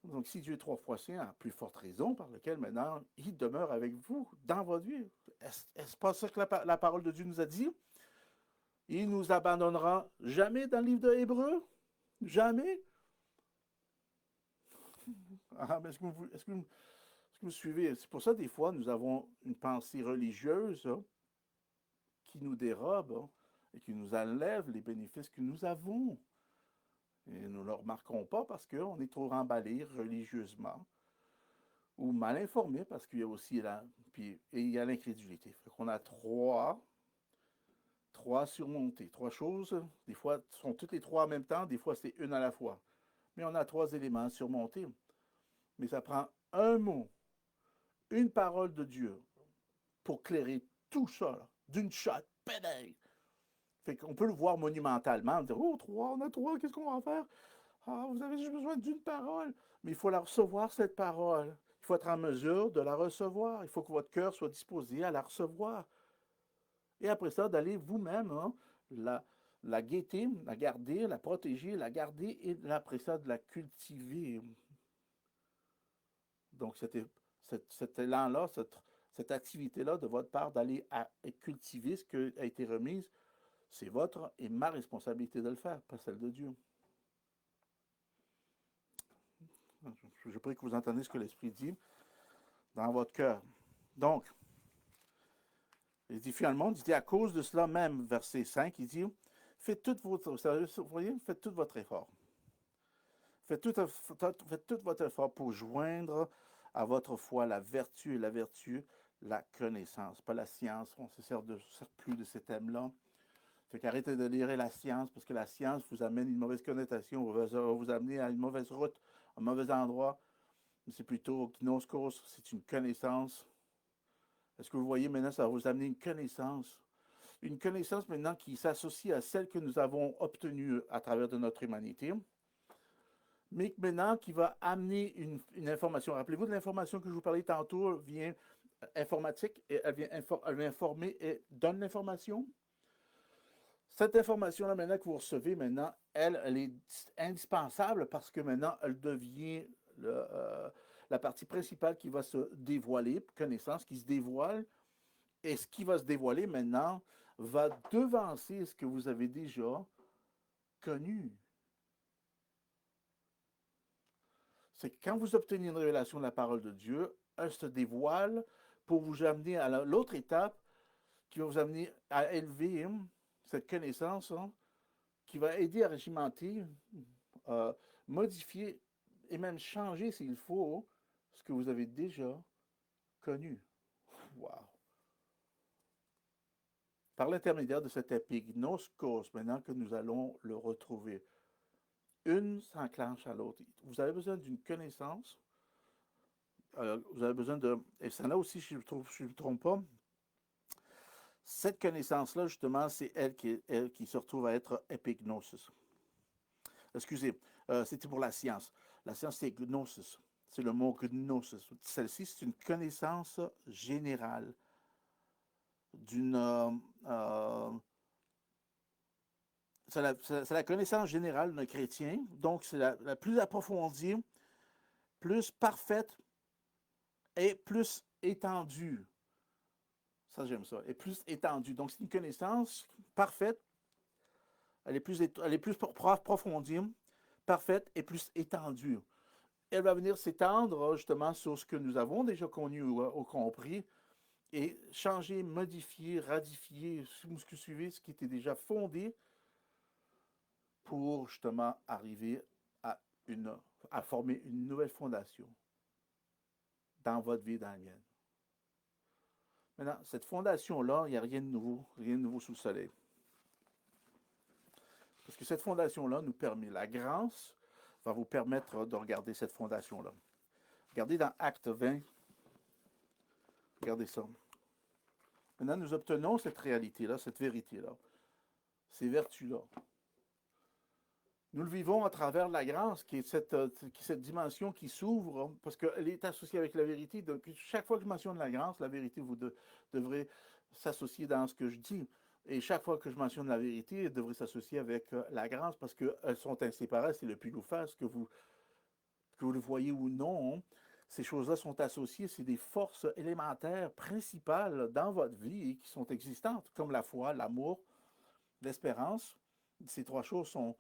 Donc, si Dieu est trois fois saint, à plus forte raison par laquelle maintenant il demeure avec vous dans votre vie. Est-ce pas ça que la parole de Dieu nous a dit? Il nous abandonnera jamais dans le livre de Hébreux? Jamais? Ah, mais est-ce que vous suivez? C'est pour ça, des fois, nous avons une pensée religieuse hein, qui nous dérobe hein, et qui nous enlève les bénéfices que nous avons. Et nous ne le remarquons pas parce qu'on est trop emballé religieusement ou mal informé parce qu'il y a aussi il y a l'incrédulité. Fait qu'on a trois surmontées, trois choses. Des fois, sont toutes les trois en même temps, des fois, c'est une à la fois. Mais on a trois éléments surmontés. Mais ça prend un mot, une parole de Dieu pour clairer tout ça, d'une shot, pédale. Fait qu'on peut le voir monumentalement, on dit, oh, trois, on a trois, qu'est-ce qu'on va faire? Ah, vous avez juste besoin d'une parole. Mais il faut la recevoir, cette parole. Il faut être en mesure de la recevoir. Il faut que votre cœur soit disposé à la recevoir. Et après ça, d'aller vous-même hein, la guetter, la garder, la protéger, la garder et après ça, de la cultiver. Donc, cet élan-là, cette activité-là de votre part d'aller cultiver ce qui a été remis, c'est votre et ma responsabilité de le faire, pas celle de Dieu. Je prie que vous entendez ce que l'Esprit dit dans votre cœur. Donc, il dit finalement, il dit à cause de cela même, verset 5, il dit, faites tout votre effort. Faites tout votre effort pour joindre à votre foi la vertu et la vertu, la connaissance, pas la science. On se sert plus de ces thèmes-là. Fait qu'arrêtez de lire la science, parce que la science vous amène une mauvaise connotation, va vous amener à une mauvaise route, à un mauvais endroit. C'est plutôt gnoskos, c'est une connaissance. Est-ce que vous voyez maintenant, ça va vous amener une connaissance. Une connaissance maintenant qui s'associe à celle que nous avons obtenue à travers de notre humanité, mais maintenant qui va amener une information. Rappelez-vous de l'information que je vous parlais tantôt, vient informatique, et elle vient informer et donne l'information. Cette information-là, maintenant que vous recevez, maintenant, elle est indispensable parce que maintenant, elle devient la partie principale qui va se dévoiler, connaissance qui se dévoile. Et ce qui va se dévoiler maintenant va devancer ce que vous avez déjà connu. C'est que quand vous obtenez une révélation de la parole de Dieu, elle se dévoile pour vous amener à l'autre étape qui va vous amener à élever cette connaissance hein, qui va aider à régimenter, modifier et même changer s'il faut ce que vous avez déjà connu. Wow! Par l'intermédiaire de cet épignoskos, maintenant que nous allons le retrouver, une s'enclenche à l'autre. Vous avez besoin d'une connaissance, vous avez besoin de... Et ça là aussi, je ne me trompe pas, cette connaissance-là, justement, c'est elle qui se retrouve à être epignosis. Excusez, c'était pour la science. La science, c'est gnosis. C'est le mot gnosis. Celle-ci, c'est une connaissance générale c'est la connaissance générale d'un chrétien. Donc, c'est la plus approfondie, plus parfaite et plus étendue. Ça, j'aime ça. Et plus étendue. Donc, c'est une connaissance parfaite. Elle est plus approfondie, parfaite et plus étendue. Elle va venir s'étendre justement sur ce que nous avons déjà connu ou compris et changer, modifier, ratifier, ce que vous suivez, ce qui était déjà fondé pour justement arriver à former une nouvelle fondation dans votre vie, dans la mienne. Maintenant, cette fondation-là, il n'y a rien de nouveau sous le soleil. Parce que cette fondation-là nous permet, la grâce va vous permettre de regarder cette fondation-là. Regardez dans Acte 20, regardez ça. Maintenant, nous obtenons cette réalité-là, cette vérité-là, ces vertus-là. Nous le vivons à travers la grâce, qui est cette dimension qui s'ouvre, hein, parce qu'elle est associée avec la vérité. Donc, chaque fois que je mentionne la grâce, la vérité, vous devrez s'associer dans ce que je dis. Et chaque fois que je mentionne la vérité, elle devrait s'associer avec la grâce, parce qu'elles sont inséparables. C'est le pile-ou-face, que vous le voyez ou non. Ces choses-là sont associées, c'est des forces élémentaires principales dans votre vie et qui sont existantes, comme la foi, l'amour, l'espérance. Ces trois choses sont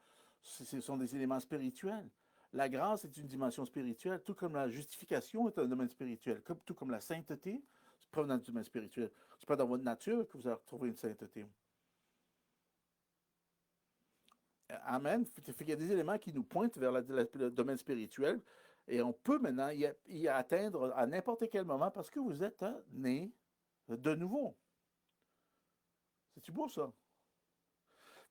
des éléments spirituels. La grâce est une dimension spirituelle, tout comme la justification est un domaine spirituel, tout comme la sainteté, c'est pas dans le domaine spirituel. C'est pas dans votre nature que vous allez retrouver une sainteté. Amen. Il y a des éléments qui nous pointent vers le domaine spirituel et on peut maintenant y atteindre à n'importe quel moment parce que vous êtes né de nouveau. C'est-tu beau ça?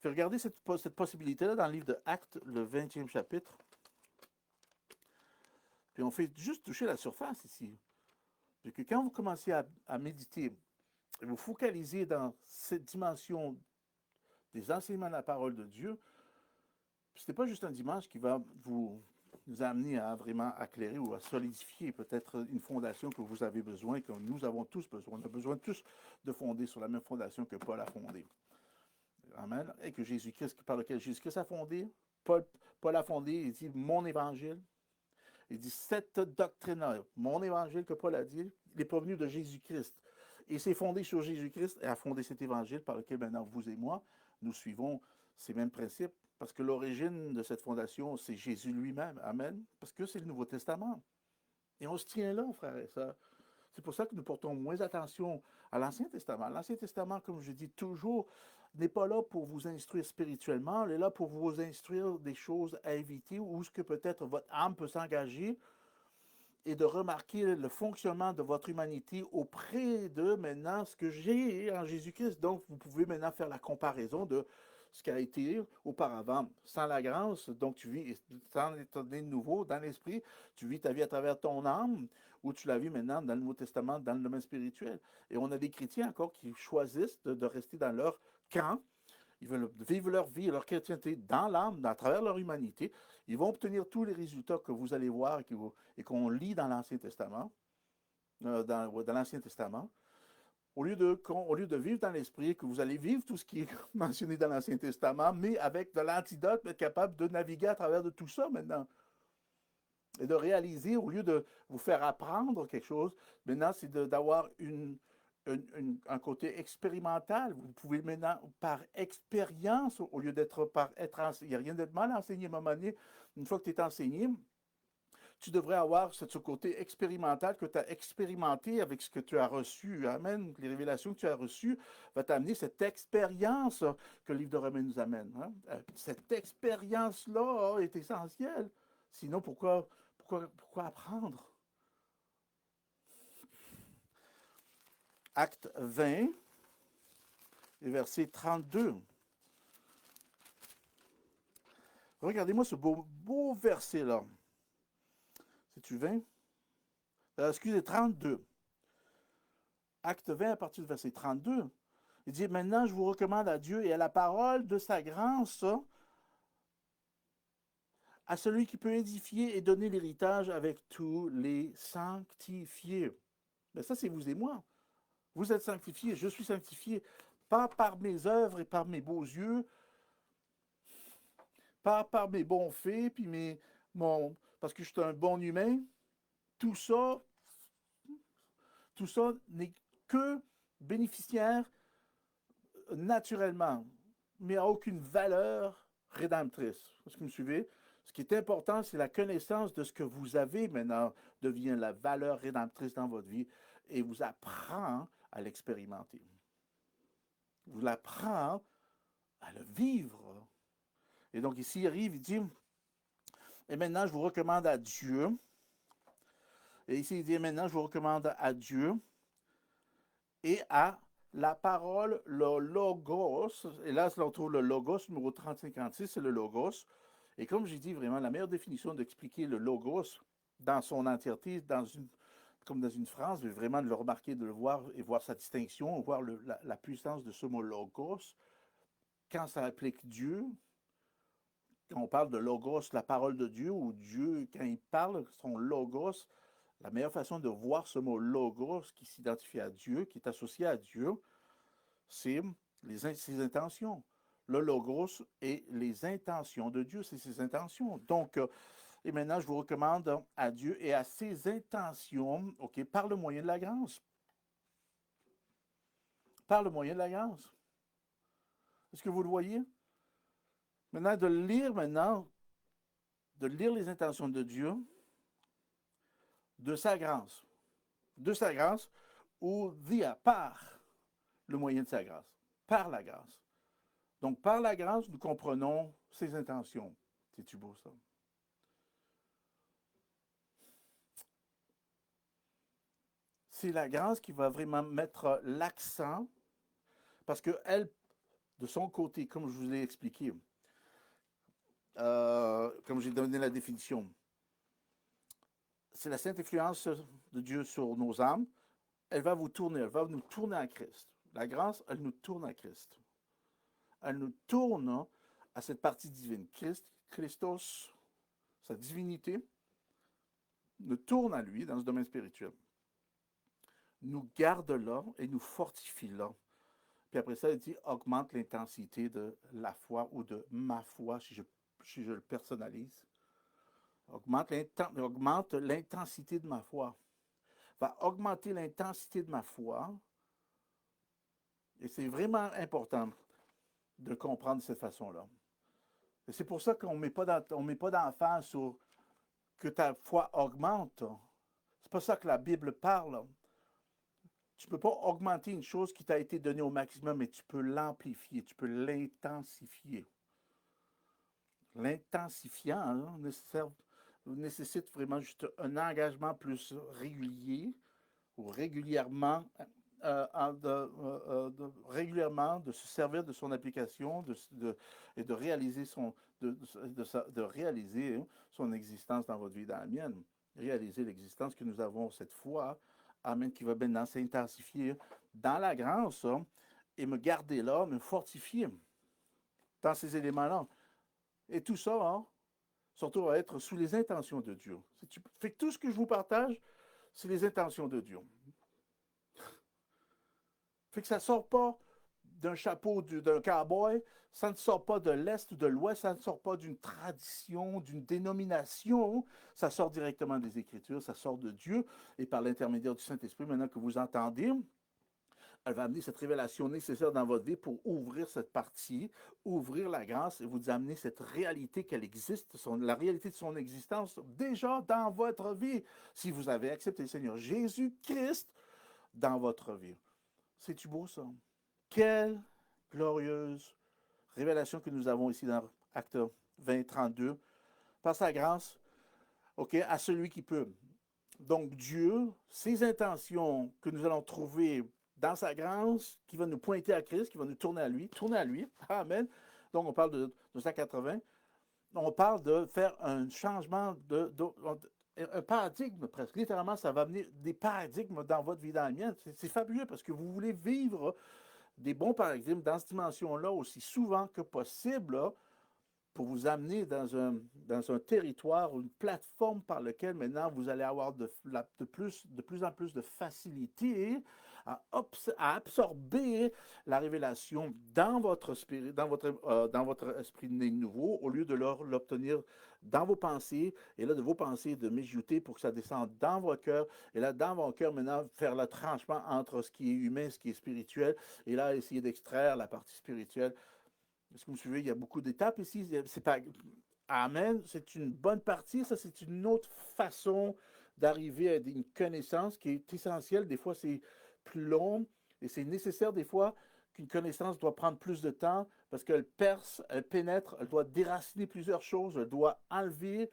Puis regardez cette possibilité-là dans le livre de Actes, le 20e chapitre. Puis on fait juste toucher la surface ici. Puis que quand vous commencez à méditer, et vous focalisez dans cette dimension des enseignements de la parole de Dieu, ce n'est pas juste un dimanche qui va nous amener à vraiment éclairer ou à solidifier peut-être une fondation que vous avez besoin, que nous avons tous besoin. On a besoin tous de fonder sur la même fondation que Paul a fondée. Amen. Et que Jésus-Christ, par lequel Jésus-Christ a fondé, Paul a fondé, il dit mon évangile. Il dit cette doctrine-là, mon évangile que Paul a dit, il n'est pas venu de Jésus-Christ. Et c'est fondé sur Jésus-Christ et a fondé cet évangile par lequel maintenant vous et moi, nous suivons ces mêmes principes. Parce que l'origine de cette fondation, c'est Jésus lui-même. Amen. Parce que c'est le Nouveau Testament. Et on se tient là, frères et sœurs. C'est pour ça que nous portons moins attention à l'Ancien Testament. L'Ancien Testament, comme je dis toujours, n'est pas là pour vous instruire spirituellement, il est là pour vous instruire des choses à éviter ou ce que peut-être votre âme peut s'engager et de remarquer le fonctionnement de votre humanité auprès de maintenant ce que j'ai en Jésus-Christ. Donc, vous pouvez maintenant faire la comparaison de ce qui a été auparavant sans la grâce. Donc, tu vis, sans être né de nouveau dans l'esprit, tu vis ta vie à travers ton âme, ou tu la vis maintenant dans le Nouveau Testament, dans le domaine spirituel. Et on a des chrétiens encore qui choisissent de rester dans leur camp. Ils veulent vivre leur vie, leur chrétienté dans l'âme, à travers leur humanité. Ils vont obtenir tous les résultats que vous allez voir et qu'on lit dans l'Ancien Testament, dans l'Ancien Testament. Au lieu de vivre dans l'esprit, que vous allez vivre tout ce qui est mentionné dans l'Ancien Testament, mais avec de l'antidote, être capable de naviguer à travers de tout ça maintenant. Et de réaliser, au lieu de vous faire apprendre quelque chose, maintenant, c'est d'avoir un côté expérimental. Vous pouvez maintenant, par expérience, au lieu d'être par être enseigné, il n'y a rien de mal enseigné à un moment donné. Une fois que tu es enseigné, tu devrais avoir ce côté expérimental que tu as expérimenté avec ce que tu as reçu. Amen. Les révélations que tu as reçues vont t'amener cette expérience que le livre de Romains nous amène. Hein? Cette expérience-là est essentielle. Sinon, pourquoi apprendre? Acte 20, verset 32. Regardez-moi ce beau verset-là. C'est-tu 20? Excusez, 32. Acte 20 à partir du verset 32. Il dit, maintenant je vous recommande à Dieu et à la parole de sa grâce, à celui qui peut édifier et donner l'héritage avec tous les sanctifiés. Mais ça, c'est vous et moi. Vous êtes sanctifiés, je suis sanctifié, pas par mes œuvres et par mes beaux yeux, pas par mes bons faits, puis parce que je suis un bon humain. Tout ça n'est que bénéficiaire naturellement, mais n'a aucune valeur rédemptrice. Est-ce que vous me suivez? Ce qui est important, c'est la connaissance de ce que vous avez maintenant devient la valeur rédemptrice dans votre vie et vous apprend à l'expérimenter. Vous l'apprend à le vivre. Et donc ici, il arrive, il dit, et maintenant je vous recommande à Dieu. Et ici, il dit, maintenant je vous recommande à Dieu et à la parole, le logos. Et là, on trouve le logos, numéro 3056, c'est le logos. Et comme j'ai dit, vraiment, la meilleure définition d'expliquer le logos dans son entièreté, comme dans une phrase, vraiment de le remarquer, de le voir et voir sa distinction, voir la puissance de ce mot logos, quand ça implique Dieu, quand on parle de logos, la parole de Dieu, ou Dieu, quand il parle, son logos, la meilleure façon de voir ce mot logos qui s'identifie à Dieu, qui est associé à Dieu, c'est ses intentions. Le logos et les intentions de Dieu, c'est ses intentions. Donc, et maintenant, je vous recommande à Dieu et à ses intentions, OK, par le moyen de la grâce. Par le moyen de la grâce. Est-ce que vous le voyez? Maintenant, de lire les intentions de Dieu, de sa grâce. De sa grâce, ou via, par le moyen de sa grâce. Par la grâce. Donc, par la grâce, nous comprenons ses intentions. C'est-tu beau, ça? C'est la grâce qui va vraiment mettre l'accent, parce qu'elle, de son côté, comme je vous l'ai expliqué, comme j'ai donné la définition, c'est la sainte influence de Dieu sur nos âmes. Elle va nous tourner à Christ. La grâce, elle nous tourne à Christ. Elle nous tourne à cette partie divine. Christos, sa divinité, nous tourne à lui dans ce domaine spirituel. Nous garde là et nous fortifie là. Puis après ça, il dit augmente l'intensité de la foi ou de ma foi, si je le personnalise. Augmente l'intensité de ma foi. Va augmenter l'intensité de ma foi. Et c'est vraiment important de comprendre de cette façon-là. Et c'est pour ça qu'on ne met pas d'emphase sur que ta foi augmente. C'est pas ça que la Bible parle. Tu ne peux pas augmenter une chose qui t'a été donnée au maximum, mais tu peux l'amplifier, tu peux l'intensifier. L'intensifiant hein, nécessite vraiment juste un engagement plus régulier ou régulièrement régulièrement de se servir de son application et de réaliser réaliser hein, son existence dans votre vie, dans la mienne. Réaliser l'existence que nous avons cette foi, amen, qui va maintenant s'intensifier dans la grâce hein, et me garder là, me fortifier dans ces éléments-là. Et tout ça, hein, surtout, va être sous les intentions de Dieu. Fait que tout ce que je vous partage, c'est les intentions de Dieu. Fait que ça ne sort pas d'un chapeau d'un cowboy, ça ne sort pas de l'Est ou de l'Ouest, ça ne sort pas d'une tradition, d'une dénomination, ça sort directement des Écritures, ça sort de Dieu, et par l'intermédiaire du Saint-Esprit, maintenant que vous entendez, elle va amener cette révélation nécessaire dans votre vie pour ouvrir cette partie, ouvrir la grâce et vous amener cette réalité qu'elle existe, la réalité de son existence déjà dans votre vie, si vous avez accepté le Seigneur Jésus-Christ dans votre vie. C'est-tu beau ça? Quelle glorieuse révélation que nous avons ici dans Acte 20, 32. Par sa grâce, OK, à celui qui peut. Donc Dieu, ses intentions que nous allons trouver dans sa grâce, qui va nous pointer à Christ, qui va nous tourner à lui. Amen. Donc on parle de 180. On parle de faire un changement un paradigme presque. Littéralement, ça va amener des paradigmes dans votre vie, dans la mienne. C'est fabuleux parce que vous voulez vivre des bons paradigmes dans cette dimension-là aussi souvent que possible là, pour vous amener dans un territoire, une plateforme par laquelle maintenant vous allez avoir de plus en plus de facilité à absorber la révélation dans votre esprit, dans votre esprit né nouveau, au lieu de l'obtenir dans vos pensées, et là, de vos pensées, de mijoter pour que ça descende dans vos cœurs, et là, dans vos cœurs, maintenant, faire le tranchement entre ce qui est humain et ce qui est spirituel, et là, essayer d'extraire la partie spirituelle. Est-ce que vous suivez? Il y a beaucoup d'étapes ici. C'est pas... Amen. C'est une bonne partie. Ça, c'est une autre façon d'arriver à une connaissance qui est essentielle. Des fois, c'est plus long et c'est nécessaire des fois qu'une connaissance doit prendre plus de temps parce qu'elle perce, elle pénètre, elle doit déraciner plusieurs choses, elle doit enlever,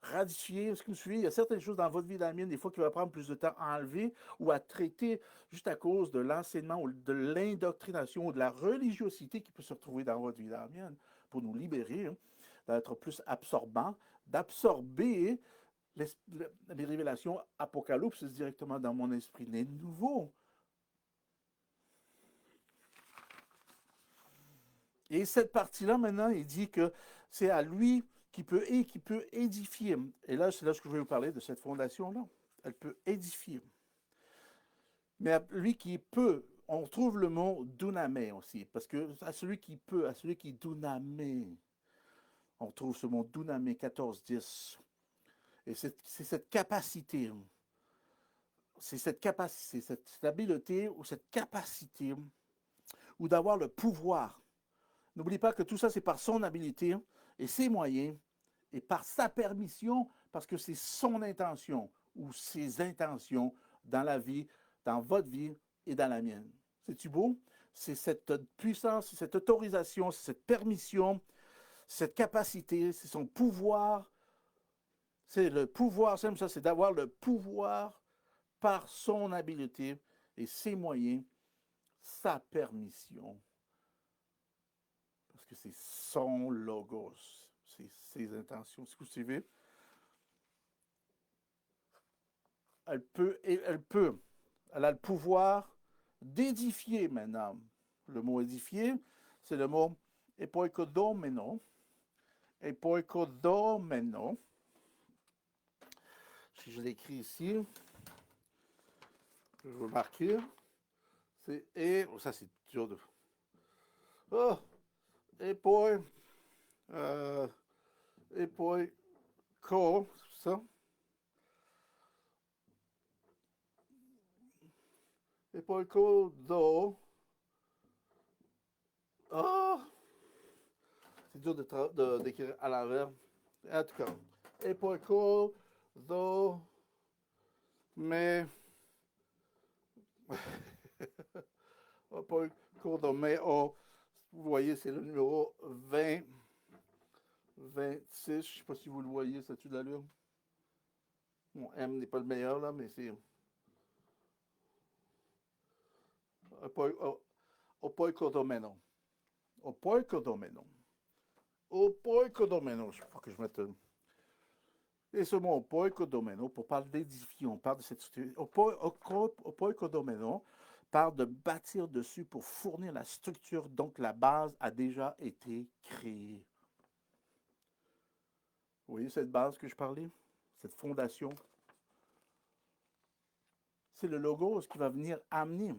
radifier. Est-ce que vous suivez? Il y a certaines choses dans votre vie, dans la mienne, des fois, qui va prendre plus de temps à enlever ou à traiter juste à cause de l'enseignement ou de l'indoctrination ou de la religiosité qui peut se retrouver dans votre vie, dans la mienne, pour nous libérer, hein, d'être plus absorbant, d'absorber les révélations apocalypse directement dans mon esprit né nouveau. Et cette partie-là, maintenant, il dit que C'est à lui qui peut édifier. Et là, c'est là que je vais vous parler de cette fondation-là. Elle peut édifier. Mais à lui qui peut, on trouve le mot dunamé aussi, parce que à celui qui peut, à celui qui dunamé, on trouve ce mot dunamé 14:10. Et c'est cette capacité, c'est cette habileté ou cette capacité ou d'avoir le pouvoir. N'oublie pas que tout ça, c'est par son habilité et ses moyens et par sa permission, parce que c'est son intention ou ses intentions dans la vie, dans votre vie et dans la mienne. C'est-tu beau? C'est cette puissance, c'est cette autorisation, c'est cette permission, cette capacité, c'est son pouvoir. C'est le pouvoir, c'est ça, c'est d'avoir le pouvoir par son habileté et ses moyens, sa permission. Parce que c'est son logos, c'est ses intentions. Si vous suivez, elle a le pouvoir d'édifier maintenant. Le mot édifier, c'est le mot epoikodomeno. Epoikodomeno. Si je l'écris ici, je vais marquer. C'est oh, ça c'est dur de. Oh, epoi, epoiko, ça. Epoikodo. Ah, c'est dur d'écrire à l'envers. En tout cas, epoikodo, mais epoikodo, mais oh, vous voyez, c'est le numéro 20, 26. Je ne sais pas si vous le voyez, ça tue de l'allure. Mon M n'est pas le meilleur là, mais c'est opoikodomeno. Opoikodomeno. Opoikodomeno. Je crois que je mette. Et ce mot opoikodomeno, pour parler d'édifier, on parle de cette structure. Opoikodomeno parle de bâtir dessus pour fournir la structure, donc la base a déjà été créée. Vous voyez cette base que je parlais? Cette fondation? C'est le logo qui va venir amener.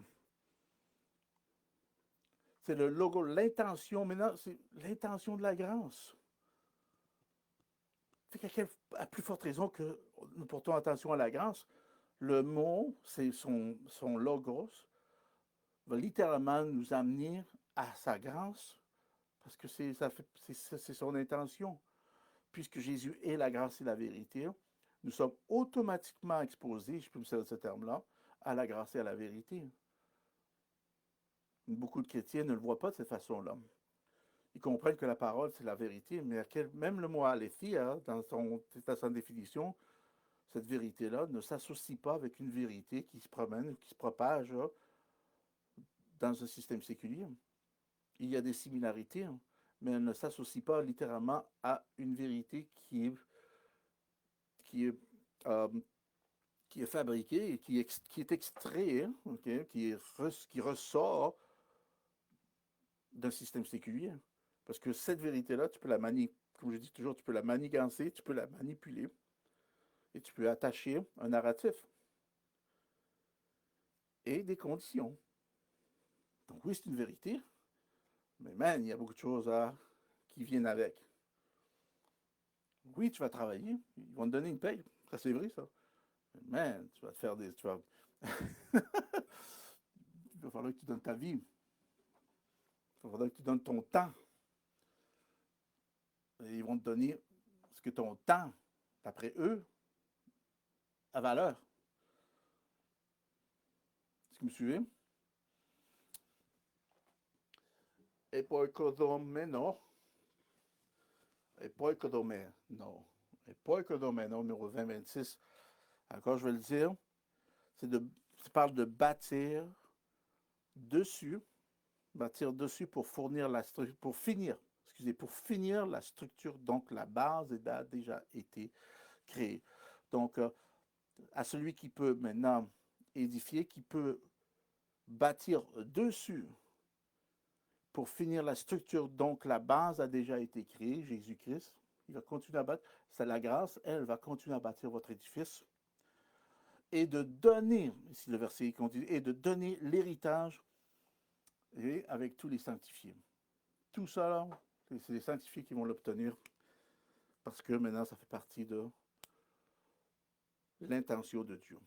C'est le logo, l'intention. Maintenant, c'est l'intention de la grâce. À plus forte raison que nous portons attention à la grâce, le mot, c'est son logos, va littéralement nous amener à sa grâce, parce que c'est son intention. Puisque Jésus est la grâce et la vérité, nous sommes automatiquement exposés, je peux me servir de ce terme-là, à la grâce et à la vérité. Beaucoup de chrétiens ne le voient pas de cette façon-là. Ils comprennent que la parole, c'est la vérité, mais même le mot aletheia, dans sa définition, cette vérité-là ne s'associe pas avec une vérité qui se promène, qui se propage là, dans un système séculier. Il y a des similarités, mais elle ne s'associe pas littéralement à une vérité qui est, euh, qui est fabriquée, qui est extrait, okay, qui ressort d'un système séculier. Parce que cette vérité-là, tu peux la comme je dis toujours, tu peux la manigancer, tu peux la manipuler et tu peux attacher un narratif et des conditions. Donc oui, c'est une vérité, mais man, il y a beaucoup de choses qui viennent avec. Oui, tu vas travailler, ils vont te donner une paye, ça c'est vrai ça. Mais man, tu vas te faire des... Il va falloir que tu donnes ta vie. Il va falloir que tu donnes ton temps. Et ils vont te donner ce que ton temps, d'après eux, a valeur. Est-ce que vous me suivez? Epoikodomeno. Epoikodomeno. Epoikodomeno, numéro 20-26. Encore, je vais le dire. Ça parle de bâtir dessus pour fournir pour finir la structure. Donc, la base a déjà été créée. Donc, à celui qui peut maintenant édifier, qui peut bâtir dessus pour finir la structure. Donc, la base a déjà été créée, Jésus-Christ. Il va continuer à bâtir. C'est la grâce, elle va continuer à bâtir votre édifice. Et de donner, ici le verset continue, et de donner l'héritage avec tous les sanctifiés. Tout ça, là, c'est les sanctifiés qui vont l'obtenir parce que maintenant, ça fait partie de l'intention de Dieu.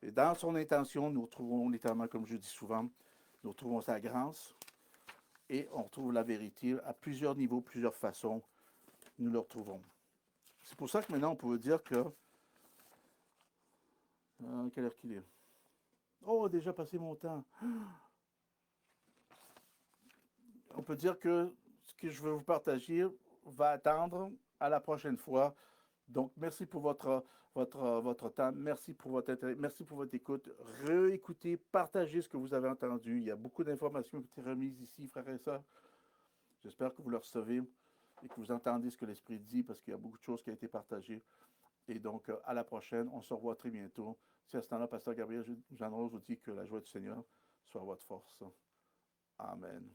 Et dans son intention, nous retrouvons littéralement, comme je dis souvent, nous retrouvons sa grâce et on retrouve la vérité à plusieurs niveaux, plusieurs façons. Nous le retrouvons. C'est pour ça que maintenant, on peut dire que... quelle heure qu'il est? Oh, déjà passé mon temps. On peut dire que ce que je veux vous partager va attendre à la prochaine fois. Donc, merci pour votre temps. Merci pour votre intérêt. Merci pour votre écoute. Réécoutez, partagez ce que vous avez entendu. Il y a beaucoup d'informations qui ont été remises ici, frères et sœurs. J'espère que vous le recevez et que vous entendez ce que l'Esprit dit parce qu'il y a beaucoup de choses qui ont été partagées. Et donc, à la prochaine. On se revoit très bientôt. Si à ce temps-là, Pasteur Gabriel Jean-Rose vous dit que la joie du Seigneur soit votre force. Amen.